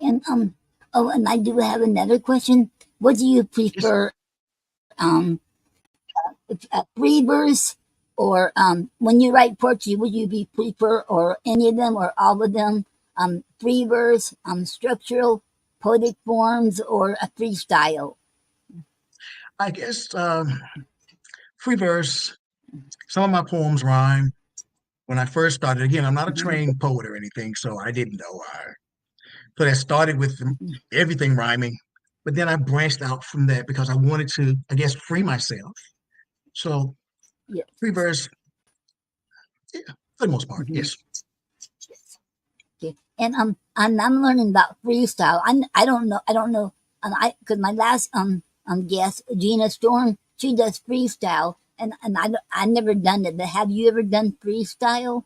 And oh, and I do have another question. What do you Yes, prefer, free verse or when you write poetry? Would you be prefer or any of them or all of them? Free verse, structural, poetic forms, or a freestyle? I guess free verse. Some of my poems rhyme. When I first started, again, I'm not a Mhm. trained poet or anything, so I didn't know. So I started with everything rhyming, but then I branched out from that because I wanted to, I guess, free myself. So Yes. free verse, yeah, for the most part, Mhm. yes. Okay. And I'm learning about freestyle. I don't know, I because my last guest Gina Storm, she does freestyle, and I never done it. But have you ever done freestyle?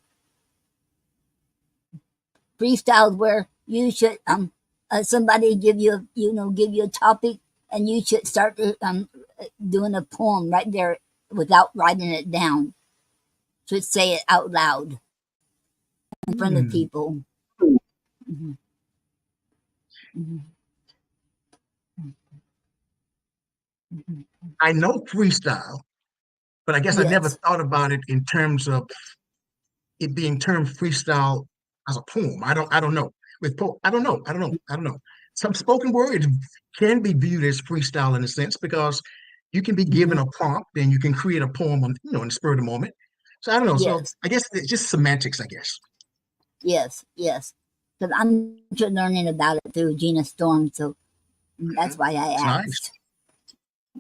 Freestyle where you should somebody give you, give you a topic, and you should start doing a poem right there without writing it down. Should say it out loud in front of Hmm. people. Hmm. Hmm. Hmm. I know freestyle, but I guess I never Yes. thought about it in terms of it being termed freestyle as a poem. I don't know. I don't know. Some spoken word can be viewed as freestyle in a sense because you can be Hmm. given a prompt and you can create a poem on, in the spur of the moment. So I don't know. So Yes. I guess it's just semantics, I guess. Yes. Yes. Because I'm just learning about it through Gina Storm, so that's Mhm. why I It's nice. asked.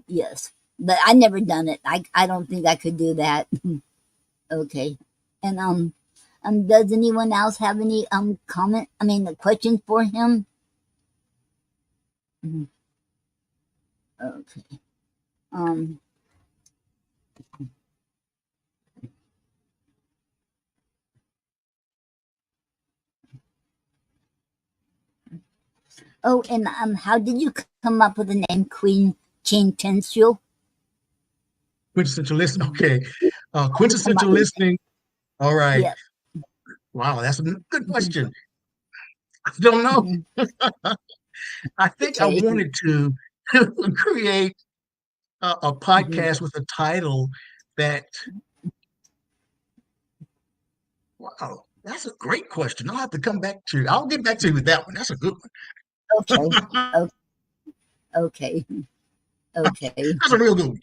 Yes. But I never done it. I don't think I could do that. Okay. And does anyone else have any comment? I mean, a question for him? Mhm. Okay. Um. Oh, and how did you come up with the name Queen Tensile? Quintessential listening. Mhm. Okay. How did you come Quintessential up with that? listening. All right. Yeah. Wow, that's a good Mhm. question. I don't know. Mhm. I think I Okay. wanted to create a Mhm. podcast with a title that, wow, that's a great question. I'll have to come back to, I'll get back to you with that one. That's a good Okay. one. O- Okay. Okay. That's a real good one.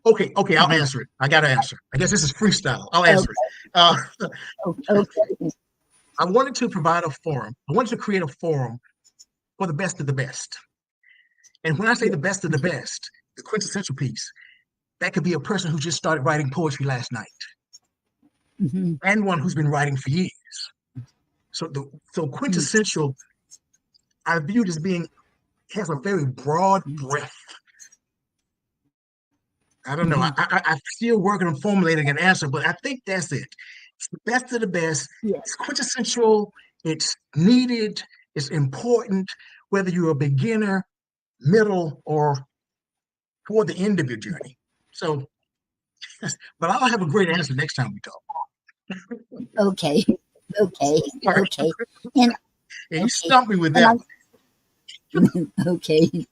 Okay, okay, I'll Mhm. answer it. I got to answer. I guess this is freestyle. I'll answer it. Okay. Uh, Okay. I wanted to provide a forum. I wanted to create a forum for the best of the best. And when I say the Yes. best of the best, the quintessential piece, that could be a person who just started writing poetry last night Mhm. and one who's been writing for years. So Mhm. quintessential, I viewed as being has a very broad breadth. I don't know. Mhm. I'm still working on formulating an answer, but I think that's it. It's the best of the best. Yes. It's quintessential. It's needed. It's important, whether you're a beginner, middle, or toward the end of your journey. So, but I'll have a great answer next time we talk. Okay. Okay. All right. Okay. And And you okay. stumped me with And that I'm one. okay.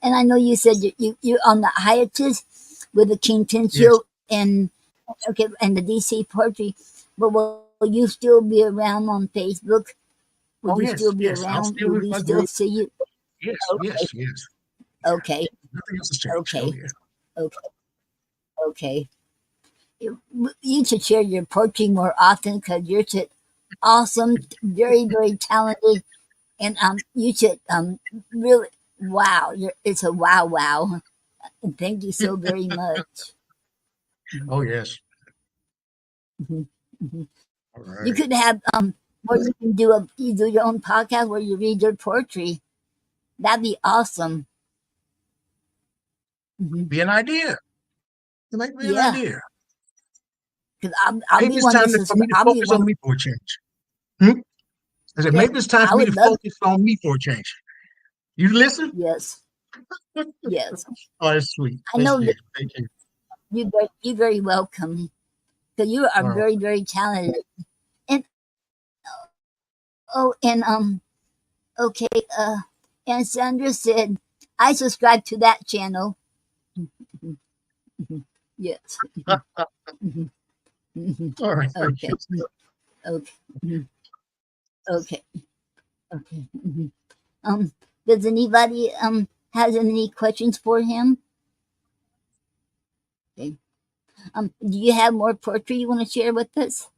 And I know you said you're on the hiatus with the King Yes. Tensio and okay and the DC poetry, but will you still be around on Facebook? Will you Oh, still yes. be Yes. I'll around? still Will with we my still group. see you? Yes. Okay. Yes. Yes. Yeah. Okay. Nothing else has changed. Oh, Okay. yeah. Okay. Okay. You should share your poetry more often because you're such awesome, very, very talented, and you should really wow. It's a wow, wow. And thank you so very much. Oh, yes. Mhm. Mhm. All You right. could have where you can you do your own podcast where you read your poetry. That'd be awesome. Hmm. Be an idea. It might be an Yeah. idea. because I'll Maybe be it's one to time for me subscribe. to I'll be focus on one. me for a change. Hmm? I said, That maybe it's time I for me would to love. focus on me for a change. You listen? Yes, yes. Oh, that's sweet. I That's know good. that Thank you. you very welcome because you are Oh, very talented. And oh, and okay. And Sandra said I subscribe to that channel. Yes. all right. Thank you. Okay. Okay. Okay. Okay. Um, does anybody has any questions for him? Okay. Do you have more poetry you want to share with us?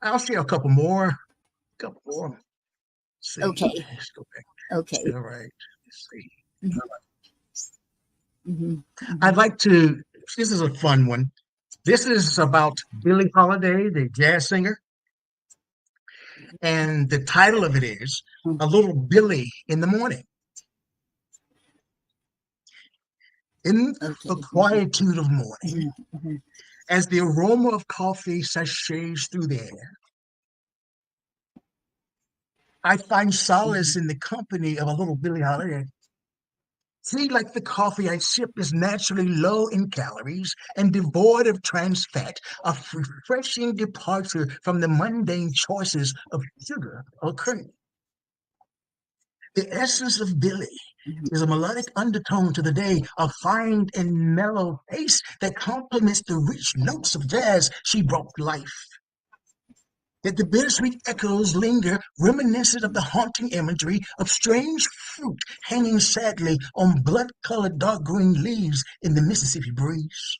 I'll share a couple more. Couple more. Let's see. Okay. Let's go back. Okay. All right. Let's see. Mm-hmm. I'd Mm-hmm. like to. This is a fun one. This is about Billie Holiday, the jazz singer, and the title of it is "A Little Billy in the Morning." In the Okay. quietude of morning, Mm-hmm. as the aroma of coffee sashays through the air, I find solace in the company of a little Billie Holiday. See, like the coffee I sip is naturally low in calories and devoid of trans fat, a refreshing departure from the mundane choices of sugar or cream. The essence of Billy is a melodic undertone to the day, a fine and mellow pace that complements the rich notes of jazz she brought to life. Yet the bittersweet echoes linger, reminiscent of the haunting imagery of strange fruit hanging sadly on blood-colored dark green leaves in the Mississippi breeze.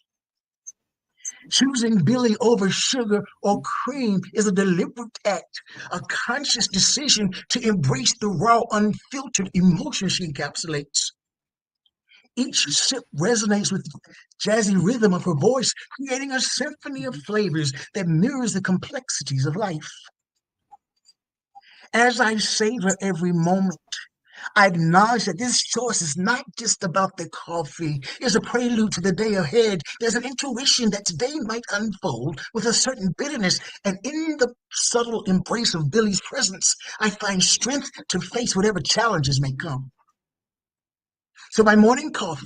Choosing Billy over sugar or cream is a deliberate act, a conscious decision to embrace the raw, unfiltered emotion she encapsulates. Each sip resonates with the jazzy rhythm of her voice, creating a symphony of flavors that mirrors the complexities of life. As I savor every moment, I acknowledge that this choice is not just about the coffee. It's a prelude to the day ahead. There's an intuition that today might unfold with a certain bitterness, and in the subtle embrace of Billy's presence, I find strength to face whatever challenges may come. So my morning cup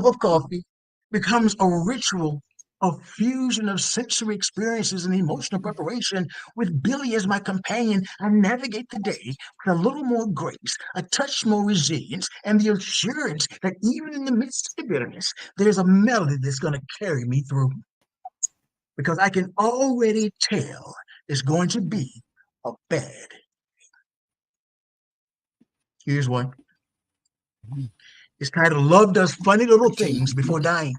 of coffee becomes a ritual, a fusion of sensory experiences and emotional preparation. With Billy as my companion, I navigate the day with a little more grace, a touch more resilience, and the assurance that even in the midst of the bitterness, there's a melody that's going to carry me through. Because I can already tell it's going to be a bad. Here's one. It's titled Love Does Funny Little Okay. Things Before Dying.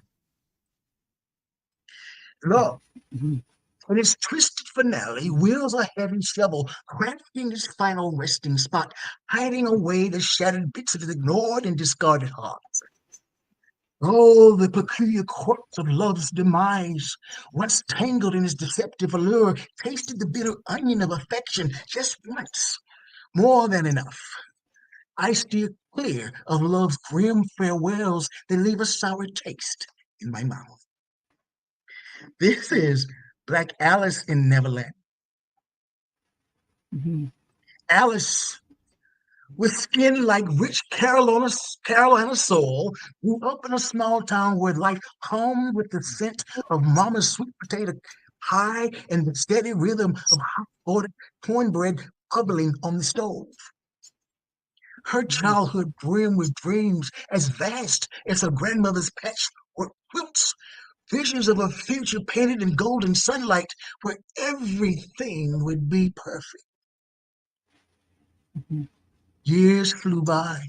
Love, in its twisted finale, wields a heavy shovel, crafting its final resting spot, hiding away the shattered bits of his ignored and discarded heart. Oh, the peculiar quirks of love's demise. Once tangled in his deceptive allure, tasted the bitter onion of affection just once, more than enough. I steer clear of love's grim farewells that leave a sour taste in my mouth. This is Black Alice in Neverland. Mm-hmm. Alice, with skin like rich Carolina soul, grew up in a small town where life hummed with the scent of mama's sweet potato pie and the steady rhythm of hot-boiled cornbread bubbling on the stove. Her childhood brimmed with dreams as vast as her grandmother's patchwork quilts, visions of a future painted in golden sunlight where everything would be perfect. Years flew by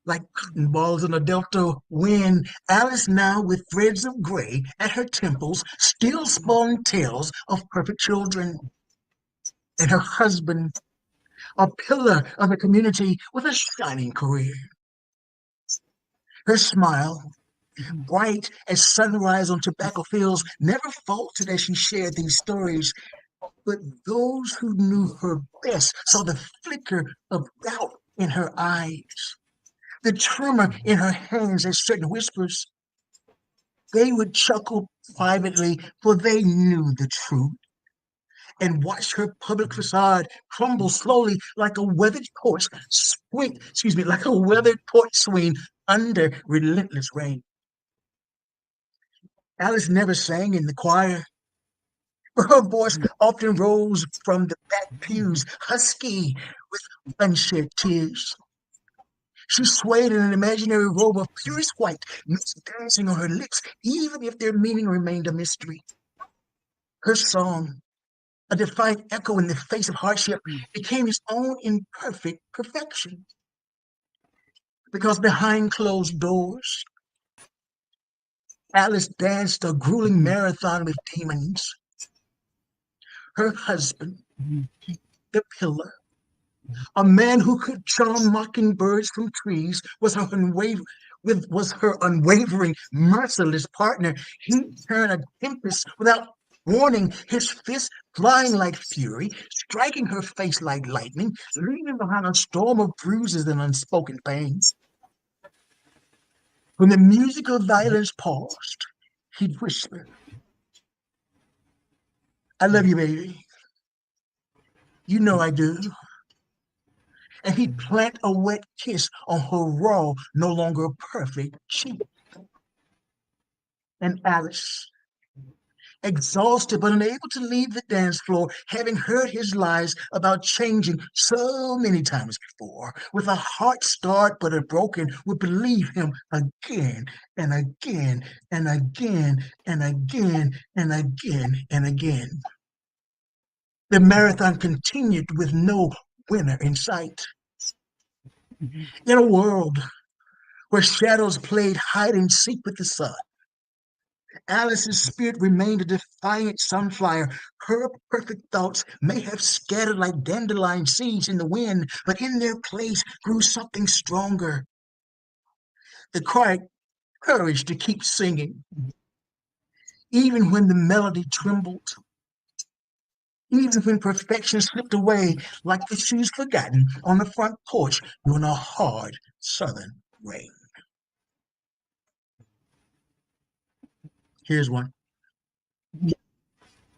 like cotton balls in a delta wind. Alice, now with threads of gray at her temples, still spun tales of perfect children. And her husband, a pillar of the community with a shining career. Her smile, bright as sunrise on tobacco fields, never faltered as she shared these stories. But those who knew her best saw the flicker of doubt in her eyes, the tremor in her hands as certain whispers. They would chuckle privately, for they knew the truth, and watched her public facade crumble slowly like a weathered porch like a weathered porch swing under relentless rain. Alice never sang in the choir, but her voice often rose from the back pews, husky with unshed tears. She swayed in an imaginary robe of purest white, notes dancing on her lips, even if their meaning remained a mystery. Her song, a defiant echo in the face of hardship, became its own imperfect perfection. Because behind closed doors, Alice danced a grueling marathon with demons. Her husband, the pillar, a man who could charm mockingbirds from trees, was her unwavering, merciless partner. He turned a tempest without warning, his fist flying like fury, striking her face like lightning, leaving behind a storm of bruises and unspoken pain. When the music of violence paused, he'd whisper, "I love you, baby. You know I do." And he'd plant a wet kiss on her raw, no longer perfect cheek. And Alice, exhausted but unable to leave the dance floor, having heard his lies about changing so many times before, with a heart scarred but unbroken, would believe him again and again and again and again and again and again. The marathon continued with no winner in sight. In a world where shadows played hide and seek with the sun, Alice's spirit remained a defiant sunflower. Her perfect thoughts may have scattered like dandelion seeds in the wind, but in their place grew something stronger. The quiet courage to keep singing, even when the melody trembled, even when perfection slipped away like the shoes forgotten on the front porch during a hard southern rain. Here's one.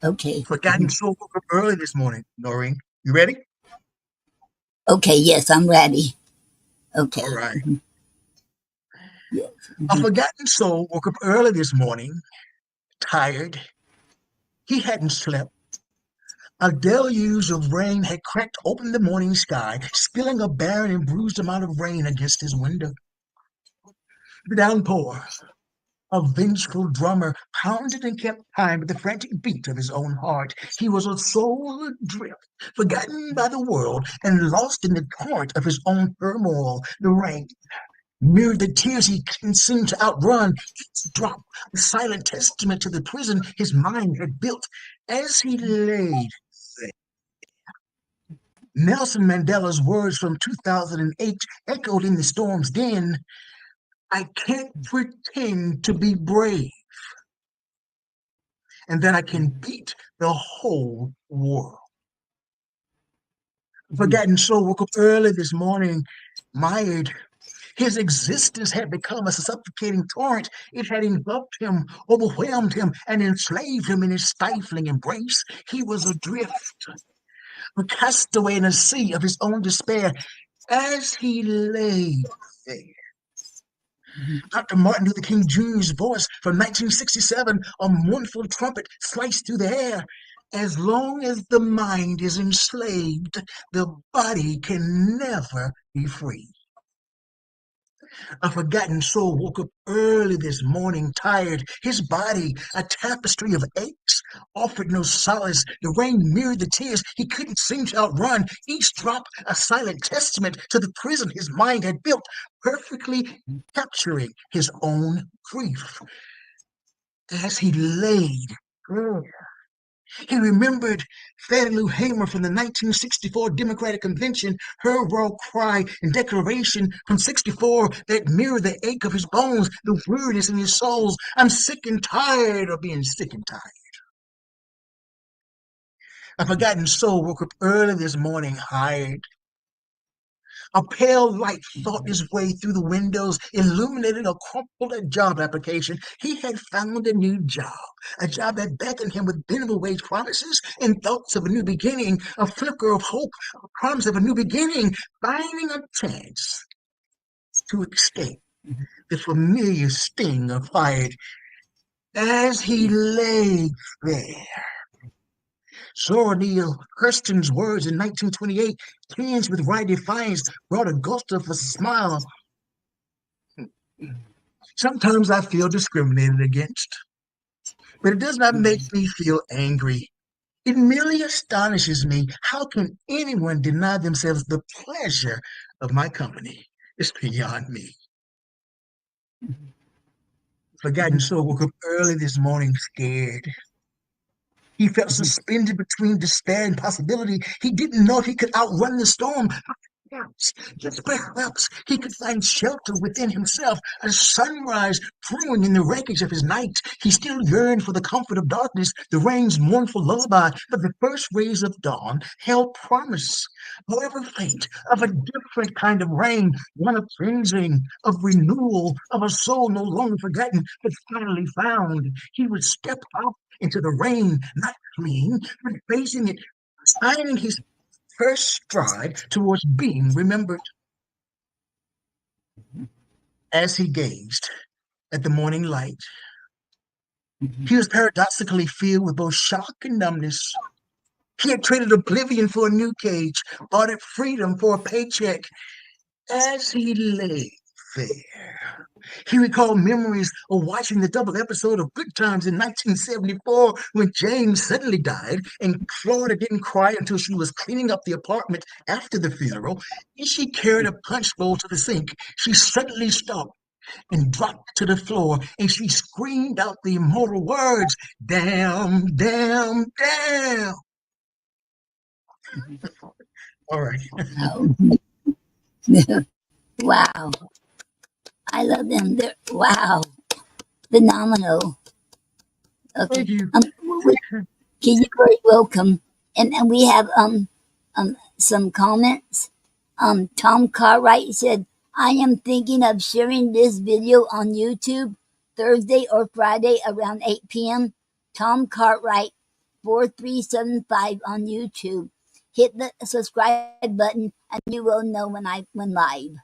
Okay. Forgotten soul woke up early this morning, Noreen. You ready? Okay, yes, I'm ready. All Okay. right. Yes. A forgotten soul woke up early this morning, tired. He hadn't slept. A deluge of rain had cracked open the morning sky, spilling a barren and bruised amount of rain against his window. The downpour, a vengeful drummer, pounded and kept time with the frantic beat of his own heart. He was a soul adrift, forgotten by the world, and lost in the torrent of his own turmoil. The rain mirrored the tears he couldn't seem to outrun, each drop a silent testament to the prison his mind had built. As he laid there, Nelson Mandela's words from 2008 echoed in the storm's din. "I can't pretend to be brave, and that I can beat the whole world." Forgotten soul woke up early this morning, mired. His existence had become a suffocating torrent. It had engulfed him, overwhelmed him, and enslaved him in its stifling embrace. He was adrift, a castaway in a sea of his own despair. As he lay there, Dr. Martin Luther King Jr.'s voice from 1967, a mournful trumpet, sliced through the air. "As long as the mind is enslaved, the body can never be free." A forgotten soul woke up early this morning, tired. His body, a tapestry of aches, offered no solace. The rain mirrored the tears he couldn't seem to outrun, each drop a silent testament to the prison his mind had built, perfectly capturing his own grief. As he laid he remembered Fannie Lou Hamer from the 1964 Democratic Convention, her raw cry and declaration from '64 that mirrored the ache of his bones, the weariness in his soul. "I'm sick and tired of being sick and tired." A forgotten soul woke up early this morning, hired. A pale light fought its way through the windows, illuminating a crumpled job application. He had found a new job, a job that beckoned him with minimum wage promises and thoughts of a new beginning, a flicker of hope, a promise of a new beginning, finding a chance to escape the familiar sting of fired as he lay there. Zora Neale Hurston's words in 1928, tinged with wry defiance, brought a ghost of a smile. Sometimes I feel discriminated against, but it does not make me feel angry. It merely astonishes me. How can anyone deny themselves the pleasure of my company? It's beyond me. Forgotten Soul woke up early this morning scared. He felt suspended between despair and possibility. He didn't know if he could outrun the storm. Perhaps, just perhaps, he could find shelter within himself, a sunrise brewing in the wreckage of his night. He still yearned for the comfort of darkness, the rain's mournful lullaby, but the first rays of dawn held promise, however faint, of a different kind of rain, one of cleansing, of renewal, of a soul no longer forgotten, but finally found. He would step out into the rain, not fleeing, but facing it, signing his first stride towards being remembered. As he gazed at the morning light, he was paradoxically filled with both shock and numbness. He had traded oblivion for a new cage, bartered freedom for a paycheck. As he lay there, he recalled memories of watching the double episode of Good Times in 1974 when James suddenly died and Florida didn't cry until she was cleaning up the apartment after the funeral. As she carried a punch bowl to the sink, she suddenly stopped and dropped to the floor and she screamed out the immortal words, "Damn, damn, damn." All right. Wow. Wow. I love them. They're wow. Phenomenal. Okay. Thank you. You're very welcome. And we have some comments. Tom Cartwright said, I am thinking of sharing this video on YouTube Thursday or Friday around 8 p.m. Tom Cartwright 4375 on YouTube. Hit the subscribe button and you will know when I went live.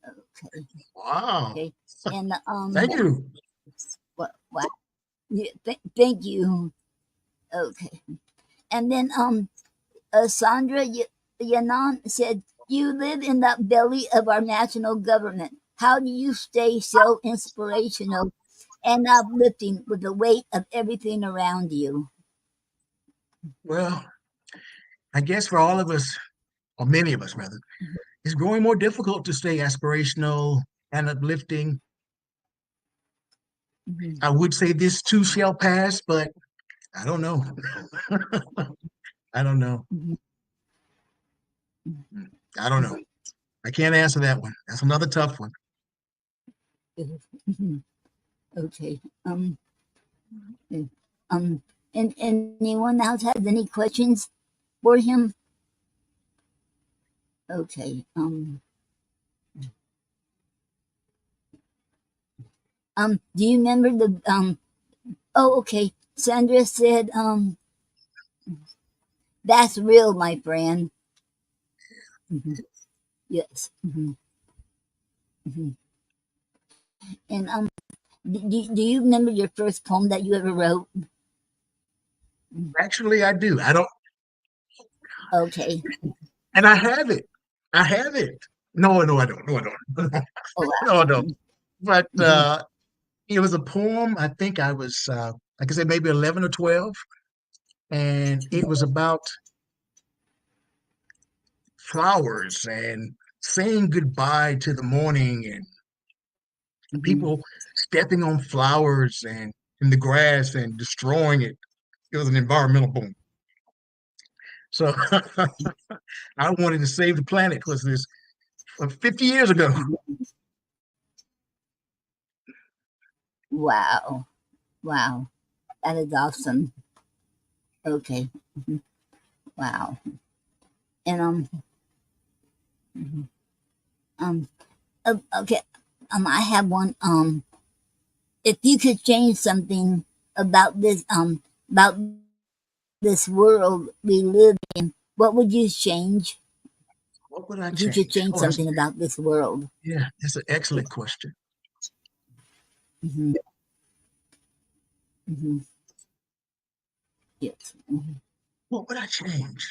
Okay. Wow. Okay. And Thank you. what yeah, thank you. Okay. And then Sandra Yanan said, you live in the belly of our national government. How do you stay so inspirational and uplifting with the weight of everything around you? Well, I guess for all of us, or many of us rather, it's growing more difficult to stay aspirational and uplifting. Mhm, I would say this too shall pass, but I don't know. I don't know. mhm, I don't know. I can't answer that one. That's another tough one. mhm, mhm. Okay. Uh, um, and anyone else has any questions for him? Okay. Do you remember the Oh, okay. Sandra said, that's real, my friend. Mhm. Yes. Mhm. And do you remember your first poem that you ever wrote? Actually, I do. I don't, Okay. and I have it. I have it. No, no, I don't. No, I don't. Oh, No, I wow. don't. But Mhm, it was a poem. I think I was, like I said, maybe 11 or 12, and it was about flowers and saying goodbye to the morning and mhm, people stepping on flowers and in the grass and destroying it. It was an environmental boom. So I wanted to save the planet because this 50 years ago. mhm. Wow. Wow. That is awesome. Okay. Mhm. Wow. And Mhm. Um, okay. I have one. If you could change something about about this world we live in, what would you change? What would I If you could change? change Oh, that's something about this world. yeah, that's an excellent question. Hmm. Hmm. Yes. Hmm. What would I change?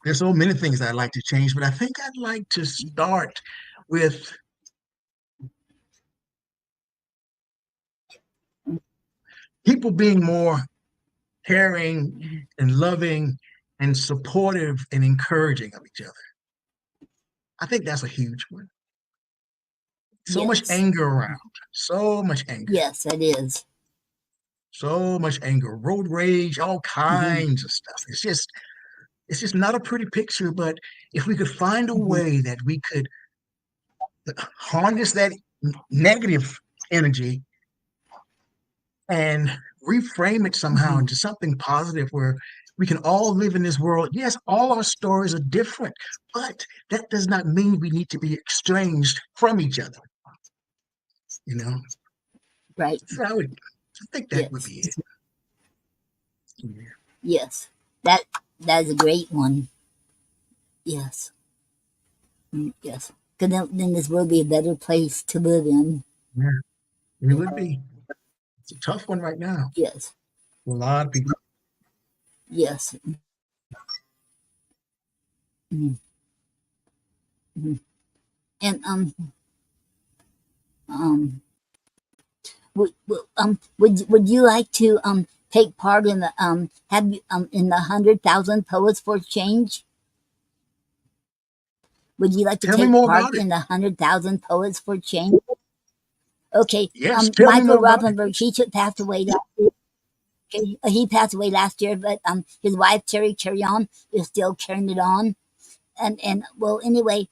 There's so many things I'd like to change, but I think I'd like to start with people being more caring and loving and supportive and encouraging of each other. I think that's a huge one. So much Yes. anger around, so much anger, Yes, it is. so much anger, road rage, all Hmm. kinds of stuff. It's just not a pretty picture, but if we could find a Hmm. way that we could harness that negative energy and reframe it somehow Hmm. into something positive where we can all live in this world. Yes, all our stories are different, but that does not mean we need to be estranged from each other, you know? Right. So I think that would Yes. be it. Yeah. Yes. That that is a great one. Yes. Mm, yes. Because then this will be a better place to live in. Yeah, it Yeah. would be. It's a tough one right now Yes. for a lot of people. Yes. Mm-hmm. Mm-hmm. And um would you like to take part in the have you in the 100,000 poets for change? Would you like to Tell me take more part about it. in the 100,000 poets for change? Okay. Yes, tell me Michael more about it. Rothenberg, passed away last year. Okay, he passed away last year, but his wife Terry Carrion is still carrying it on. And well, anyway,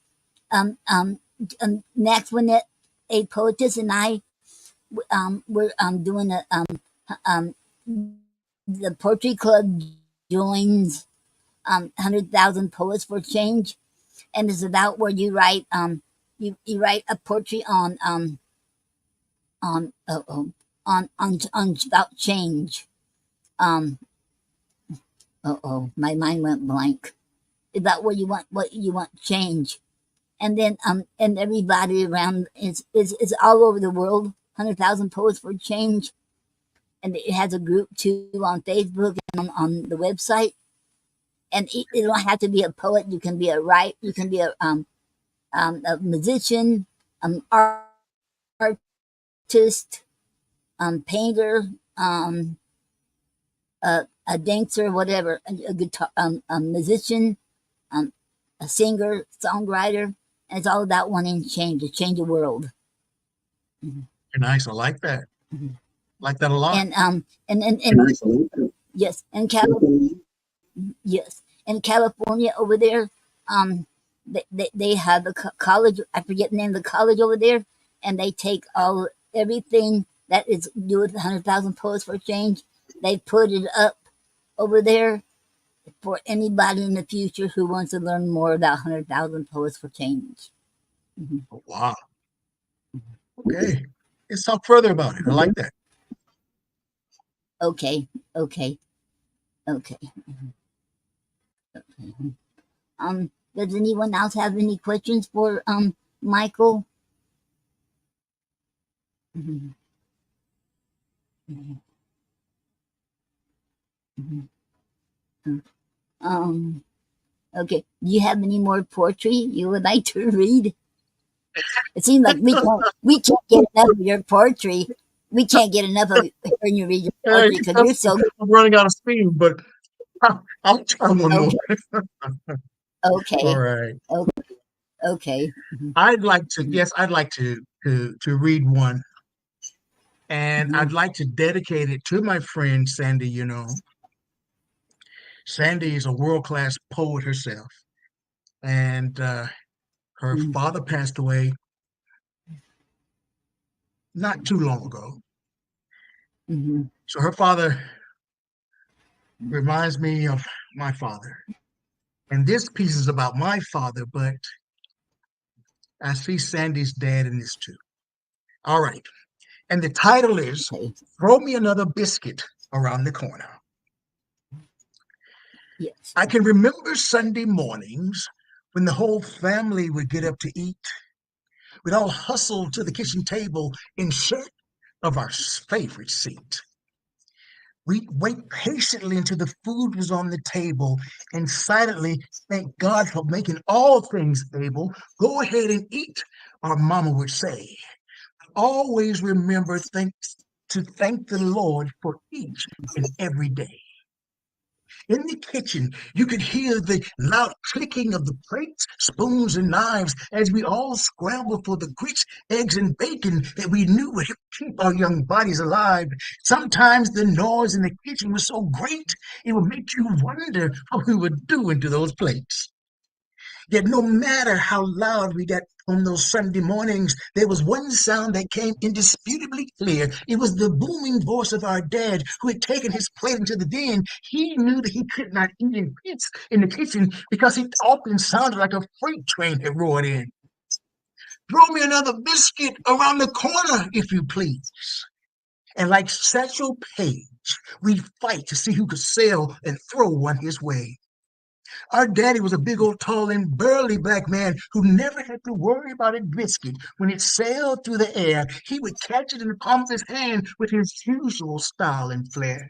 next when a poetess and I we're doing um the poetry club joins 100,000 poets for change, and it's about where you write you write a poetry on on about change. Um, my mind went blank. About what you want change, and then and everybody around is all over the world. 100,000 poets for change, and it has a group too on Facebook and on the website. And it don't have to be a poet. You can be a writer. You can be a musician, artist, painter, a dancer, whatever, a guitar, a musician, um, a singer, songwriter. And it's all about wanting change, to change the world. Mhm. Nice. I like that. Mhm. Like that a lot. And yes, and yes, in California over there, they have a college. I forget the name of the college over there, and they take all everything that is do with 100,000 poets for change. They put it up over there for anybody in the future who wants to learn more about 100,000 poets for change. Mhm. Oh, wow. Okay. Let's talk further about it. I like that. Okay, okay, okay. Mhm. Does anyone else have any questions for Michael? Mhm. Mhm. Mhm. Um, okay. Do you have any more poetry you would like to read? It seems like we can't get enough of your poetry. We can't get enough of hearing you read your Hey, poetry because you're so I'm running out of steam, but I'll try one more. okay. All Okay. right. Okay. Okay. Mhm. I'd like to, Mhm. yes, I'd like to read one, and I'd Mhm. like to dedicate it to my friend Sandy. Sandy is a world-class poet herself, and her Mhm. father passed away not too long ago. Mhm. So her father reminds me of my father. And this piece is about my father, but I see Sandy's dad in this too. All right. And the title is Okay. Throw Me Another Biscuit Around the Corner. Yes. I can remember Sunday mornings when the whole family would get up to eat. We'd all hustle to the kitchen table in search of our favorite seat. We'd wait patiently until the food was on the table and silently thank God for making all things able. Go ahead and eat, our mama would say. Always remember to thank the Lord for each and every day. In the kitchen, you could hear the loud clicking of the plates, spoons, and knives as we all scrambled for the grits, eggs, and bacon that we knew would keep our young bodies alive. Sometimes the noise in the kitchen was so great, it would make you wonder what we were doing to those plates. Yet no matter how loud we got on those Sunday mornings, there was one sound that came indisputably clear. It was the booming voice of our dad who had taken his plate into the den. He knew that he could not eat in peace in the kitchen because it often sounded like a freight train had roared in. Throw me another biscuit around the corner, if you please. And like Satchel Paige, we'd fight to see who could sail and throw one his way. Our daddy was a big old tall and burly black man who never had to worry about a biscuit. When it sailed through the air, he would catch it in the palm of his hand with his usual style and flair.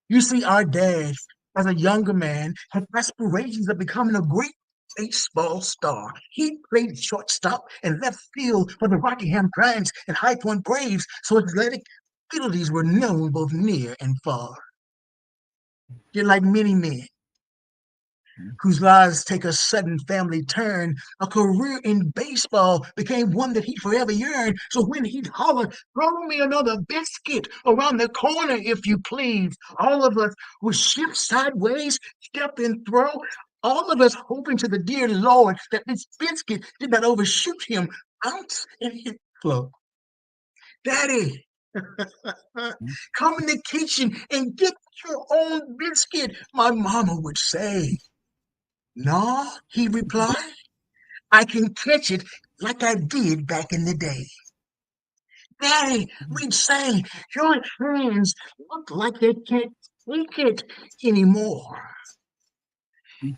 You see, our dad, as a younger man, had aspirations of becoming a great baseball star. He played shortstop and left field for the Rockingham Giants and High Point Braves, so athletic abilities were known both near and far. Yet, like many men, whose lives take a sudden family turn, a career in baseball became one that he forever yearned. So when he'd holler, throw me another biscuit around the corner, if you please, all of us would shift sideways, step and throw, all of us hoping to the dear Lord that this biscuit did not overshoot him, bounce and hit flow. Daddy, come in the kitchen and get your own biscuit, my mama would say. No, he replied, I can catch it like I did back in the day. Daddy, we'd say, your hands look like they can't take it anymore.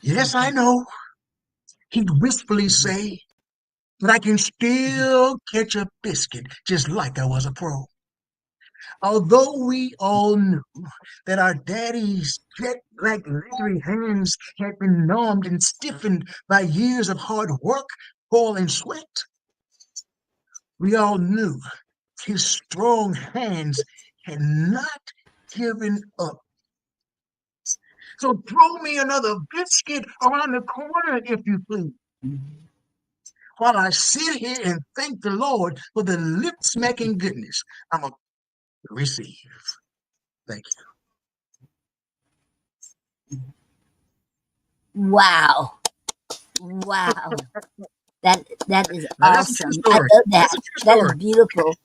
Yes, I know, he'd wistfully say, but I can still catch a biscuit just like I was a pro. Although we all knew that our daddy's jet black leathery hands had been numbed and stiffened by years of hard work, toil, and sweat, we all knew his strong hands had not given up. So throw me another biscuit around the corner, if you please, while I sit here and thank the Lord for the lip smacking goodness I'm about to receive. Thank you. Wow. Wow. That is Now that's a true awesome. I story. love that. That's a true That is story. beautiful.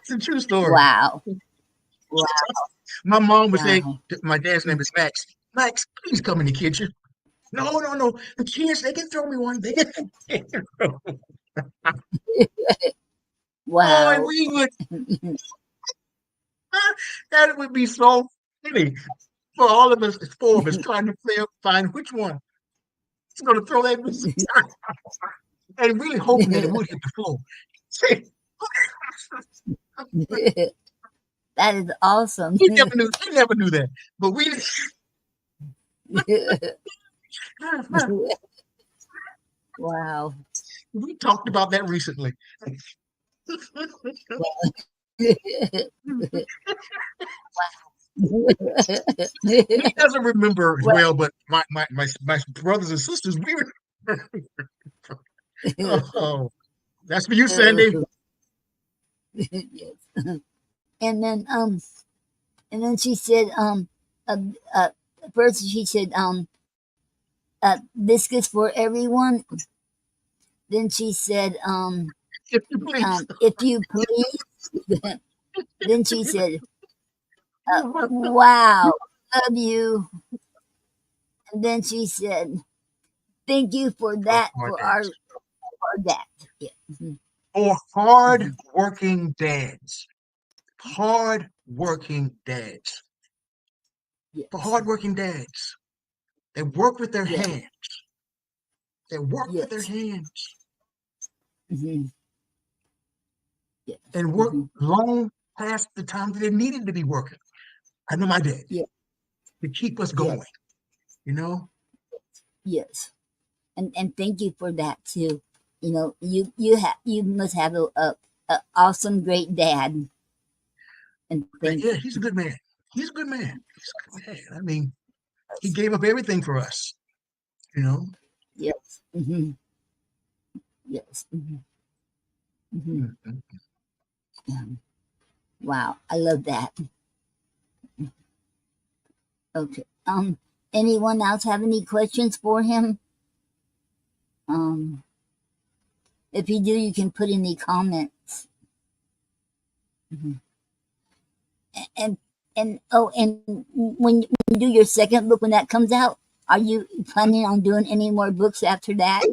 It's a true story. Wow. Wow. My mom would say, Wow. my dad's name is Max. Max, please come in the kitchen. No, no, no. The kids, they can throw me one. They can. Oh, and Wow. we would, that would be so funny for all of us, four of us, trying to find which one is going to throw that and really hoping that it would hit the floor. That is awesome. We never knew that, but Wow. we talked about that recently. He doesn't remember as Well, well, but my brothers and sisters, we were. Oh, that's for you, Sandy. yes. And then she said uh, uh first she said biscuits for everyone. Then she said If you please. if you please. Then she said wow, love you. And then she said thank you for Oh, that my for our days. or that. Yeah. Mm-hmm. For Mm-hmm. hard working dads. Hard working dads. For Yes. hard working dads. They work with their Yeah. hands. They work with their Yes. hands Mm-hmm. Yes. and work Mm-hmm. long past the time that they needed to be working. I know my dad Yeah. to keep us Yes. going, you know? Yes. And thank you for that too. You must have a awesome great dad, and thank Yeah, you. he's a good man. He's a good man. He's a good man. I mean, he gave up everything for us, you know? Yes. Mm-hmm. Yes. Mm-hmm. Mm-hmm. Mhm. Yeah. Wow, I love that. Okay. Anyone else have any questions for him? Um, if you do, you can put in the comments. Mhm. And and when you do your second book, when that comes out, are you planning on doing any more books after that?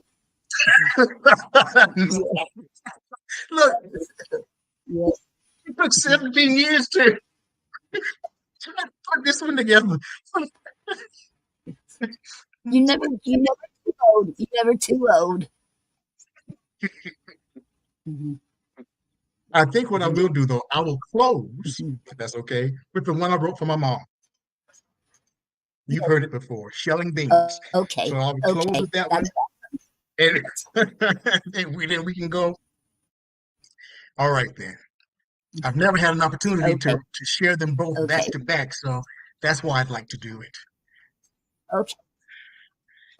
Look, Yes. it took 17 years to put this one together. You never too old. You never too old. Hmm. I think what I Hmm. will do though, I will close, Hmm. if that's okay, with the one I wrote for my mom. You've heard it before, shelling beans. So Okay. I'll close Okay. with that one, That's and then we can go. All right then. I've never had an opportunity okay. to share them both back Okay. to back, so that's why I'd like to do it. Okay.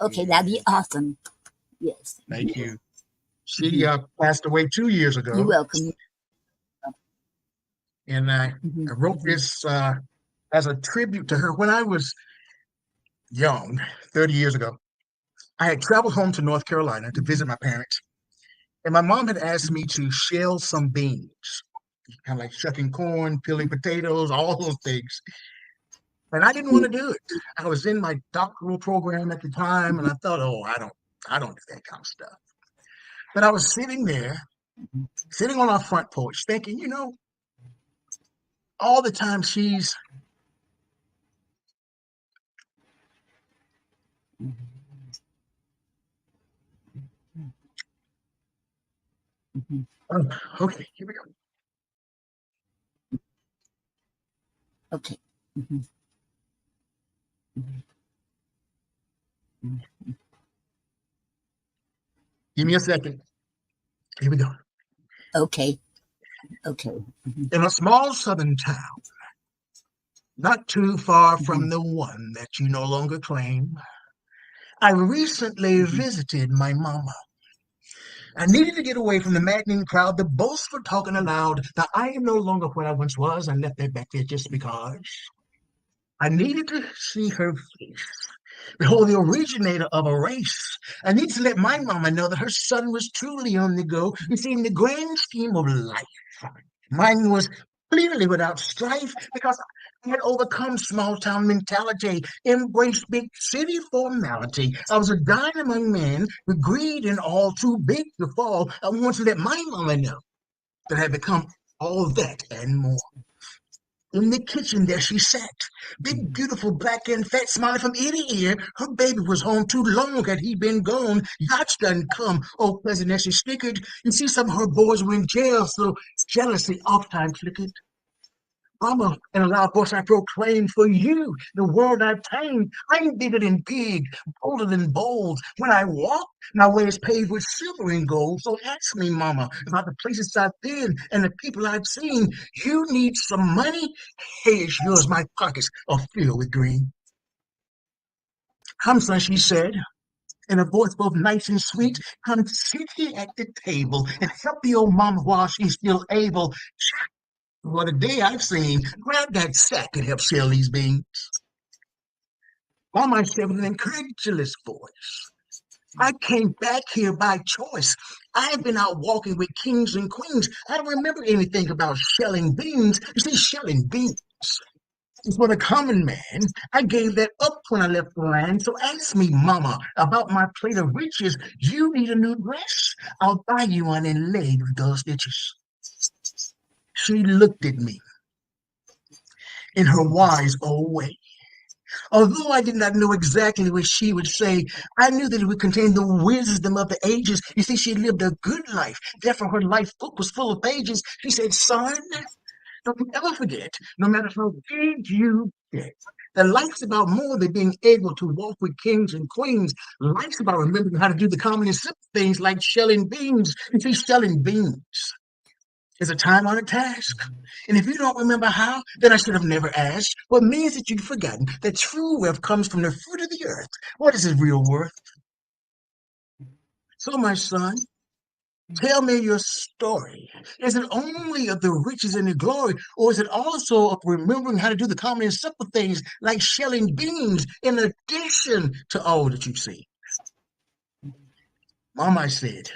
Okay. That'd be Yeah, awesome. Yes. thank you. She Hmm. passed away 2 years You're ago, welcome. and Hmm. I wrote Hmm. this as a tribute to her when I was young, 30 years ago. I had traveled home to North Carolina to Hmm. visit my parents, and my mom had asked me to shell some beans, kind of like shucking corn, peeling potatoes, all those things. And I didn't want to do it. I was in my doctoral program at the time, and I thought, oh, I don't do that kind of stuff. But I was sitting there, sitting on our front porch, thinking, all the time she's, Hmm. oh, okay, here we go. Okay. Hmm. Hmm. Give me a second. Here we go. Okay. Okay. Hmm. In a small southern town, not too far Hmm. from the one that you no longer claim, I recently Hmm. visited my mama. I needed to get away from the maddening crowd, the boastful talking aloud. Now, I am no longer what I once was. I left that back there just because. I needed to see her face. Behold, the originator of a race. I need to let my mama know that her son was truly on the go. You see, in the grand scheme of life, mine was clearly without strife because I had overcome small town mentality, embraced big city formality. I was a dime among men with greed and all too big to fall. I wanted to let my mama know that I had become all that and more. In the kitchen there she sat, big, beautiful, black and fat, smiling from ear to ear. Her baby was home too long had he been gone. Yachts done come. Oh, pleasant as she snickered. You see, some of her boys were in jail, so jealousy oft-times flickered. Mama, in a loud voice I proclaim, for you, the world I've tamed. I'm bigger than big, bolder than bold. When I walk, my way is paved with silver and gold. So ask me, Mama, about the places I've been and the people I've seen. You need some money? Here's yours, my pockets are filled with green. Come, son, she said, in a voice both nice and sweet. Come sit here at the table and help the old mama while she's still able. What a day I've seen. Grab that sack and help shell these beans. Mama said with an incredulous voice. I came back here by choice. I've been out walking with kings and queens. I don't remember anything about shelling beans. You see, shelling beans is for the common man. I gave that up when I left the land. So ask me, Mama, about my plate of riches. You need a new dress? I'll buy you one inlaid with gold stitches. She looked at me in her wise old way. Although I did not know exactly what she would say, I knew that it would contain the wisdom of the ages. You see, she lived a good life. Therefore, her life book was full of pages. She said, Son, don't you ever forget, no matter how big you get, that life's about more than being able to walk with kings and queens. Life's about remembering how to do the common and simple things like shelling beans. You see, shelling beans is a time-honored task. And if you don't remember how, then I should have never asked. What means that you've forgotten that true wealth comes from the fruit of the earth. What is its real worth? So, my son, tell me your story. Is it only of the riches and the glory, or is it also of remembering how to do the common and simple things like shelling beans in addition to all that you see? Mom, I said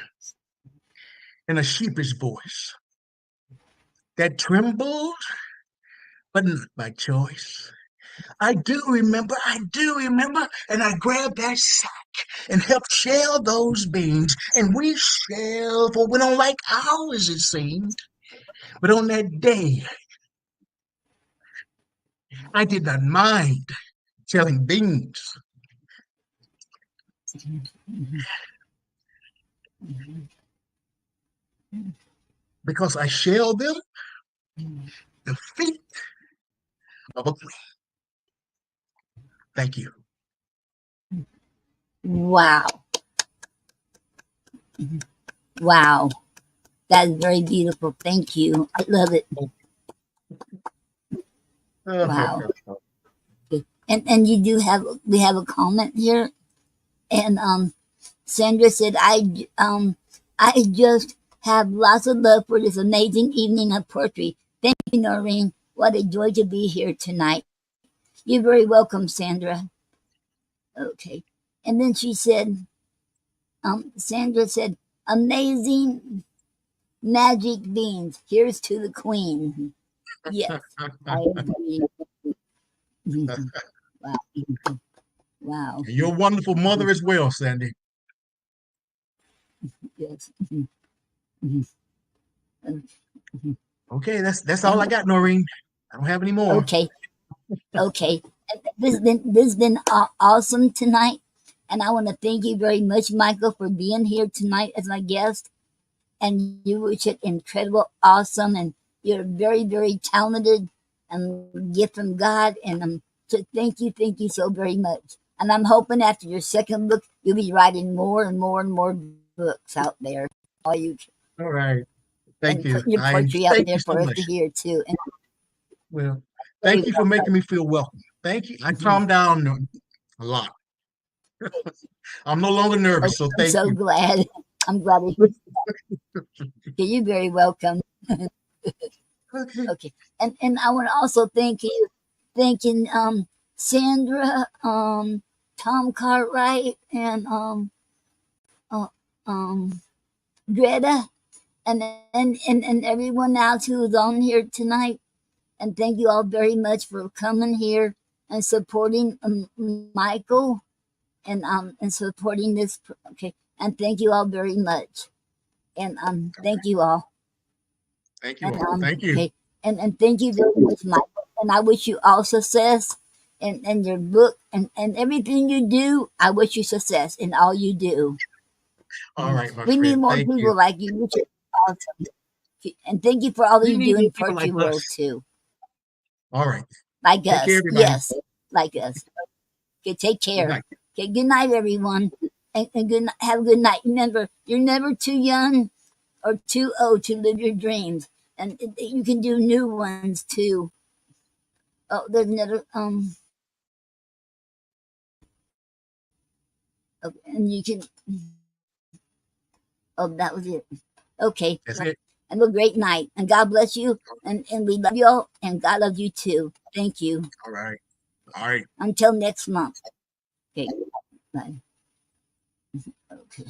in a sheepish voice that trembled, but not by choice. I do remember, and I grabbed that sack and helped shell those beans, and we shelled for went on like hours, it seemed. But on that day, I did not mind shelling beans because I shelled them the feet of a queen. Thank you. Wow. Wow. That is very beautiful. Thank you. I love it. Wow. And you do have we have a comment here, and Sandra said I just have lots of love for this amazing evening of poetry. Thank you, Noreen. What a joy to be here tonight. You're very welcome, Sandra. Okay. And then she said, Sandra said, amazing magic beans. Here's to the queen. Yes, I agree. Wow. Wow. You're a wonderful mother as well, Sandy. Yes. Okay, that's all I And got, Noreen. I don't have any more. okay, okay. This has been awesome tonight, and I want to thank you very much, Michael, for being here tonight as my guest. And you were just incredible, awesome, and you're very talented and gift from God. And so thank you so very much. And I'm hoping after your second book, you'll be writing more and more books out there. All you All right. Thank and you. putting your poetry out Thank there you so for us to much. hear too. And Well, very thank you for making me feel welcome. Thank you. I calmed down a lot. I'm no longer nervous, okay, so I'm thank so you. glad. I'm glad to hear. You're very welcome. Okay. Okay, and I want to also thanking Sandra, Tom Cartwright, and uh, um Greta, and everyone else who is on here tonight. And thank you all very much for coming here and supporting Michael and supporting this. Okay, and thank you all very much. And thank you all. Thank you And all. Thank you. okay, and thank you very much, Michael. And I wish you all success in your book and everything you do. I wish you success in all you do. All right, my We need friend. more Thank you. people like you. Which is awesome. And thank you for all that We you need do in more the people like poetry world us. too. All right. Like Take care, us. everybody. Yes, like us. Okay, take Good care. night. Okay, good night, everyone. And have a good night. Remember, you're never too young or too old to live your dreams. And you can do new ones too. Oh, there's another, oh, and you can, oh, that was it. Okay. That's it. Have a great night. And God bless you. And we love you all. And God loves you too. Thank you. All right. All right. Until next month. Okay. Bye. Okay.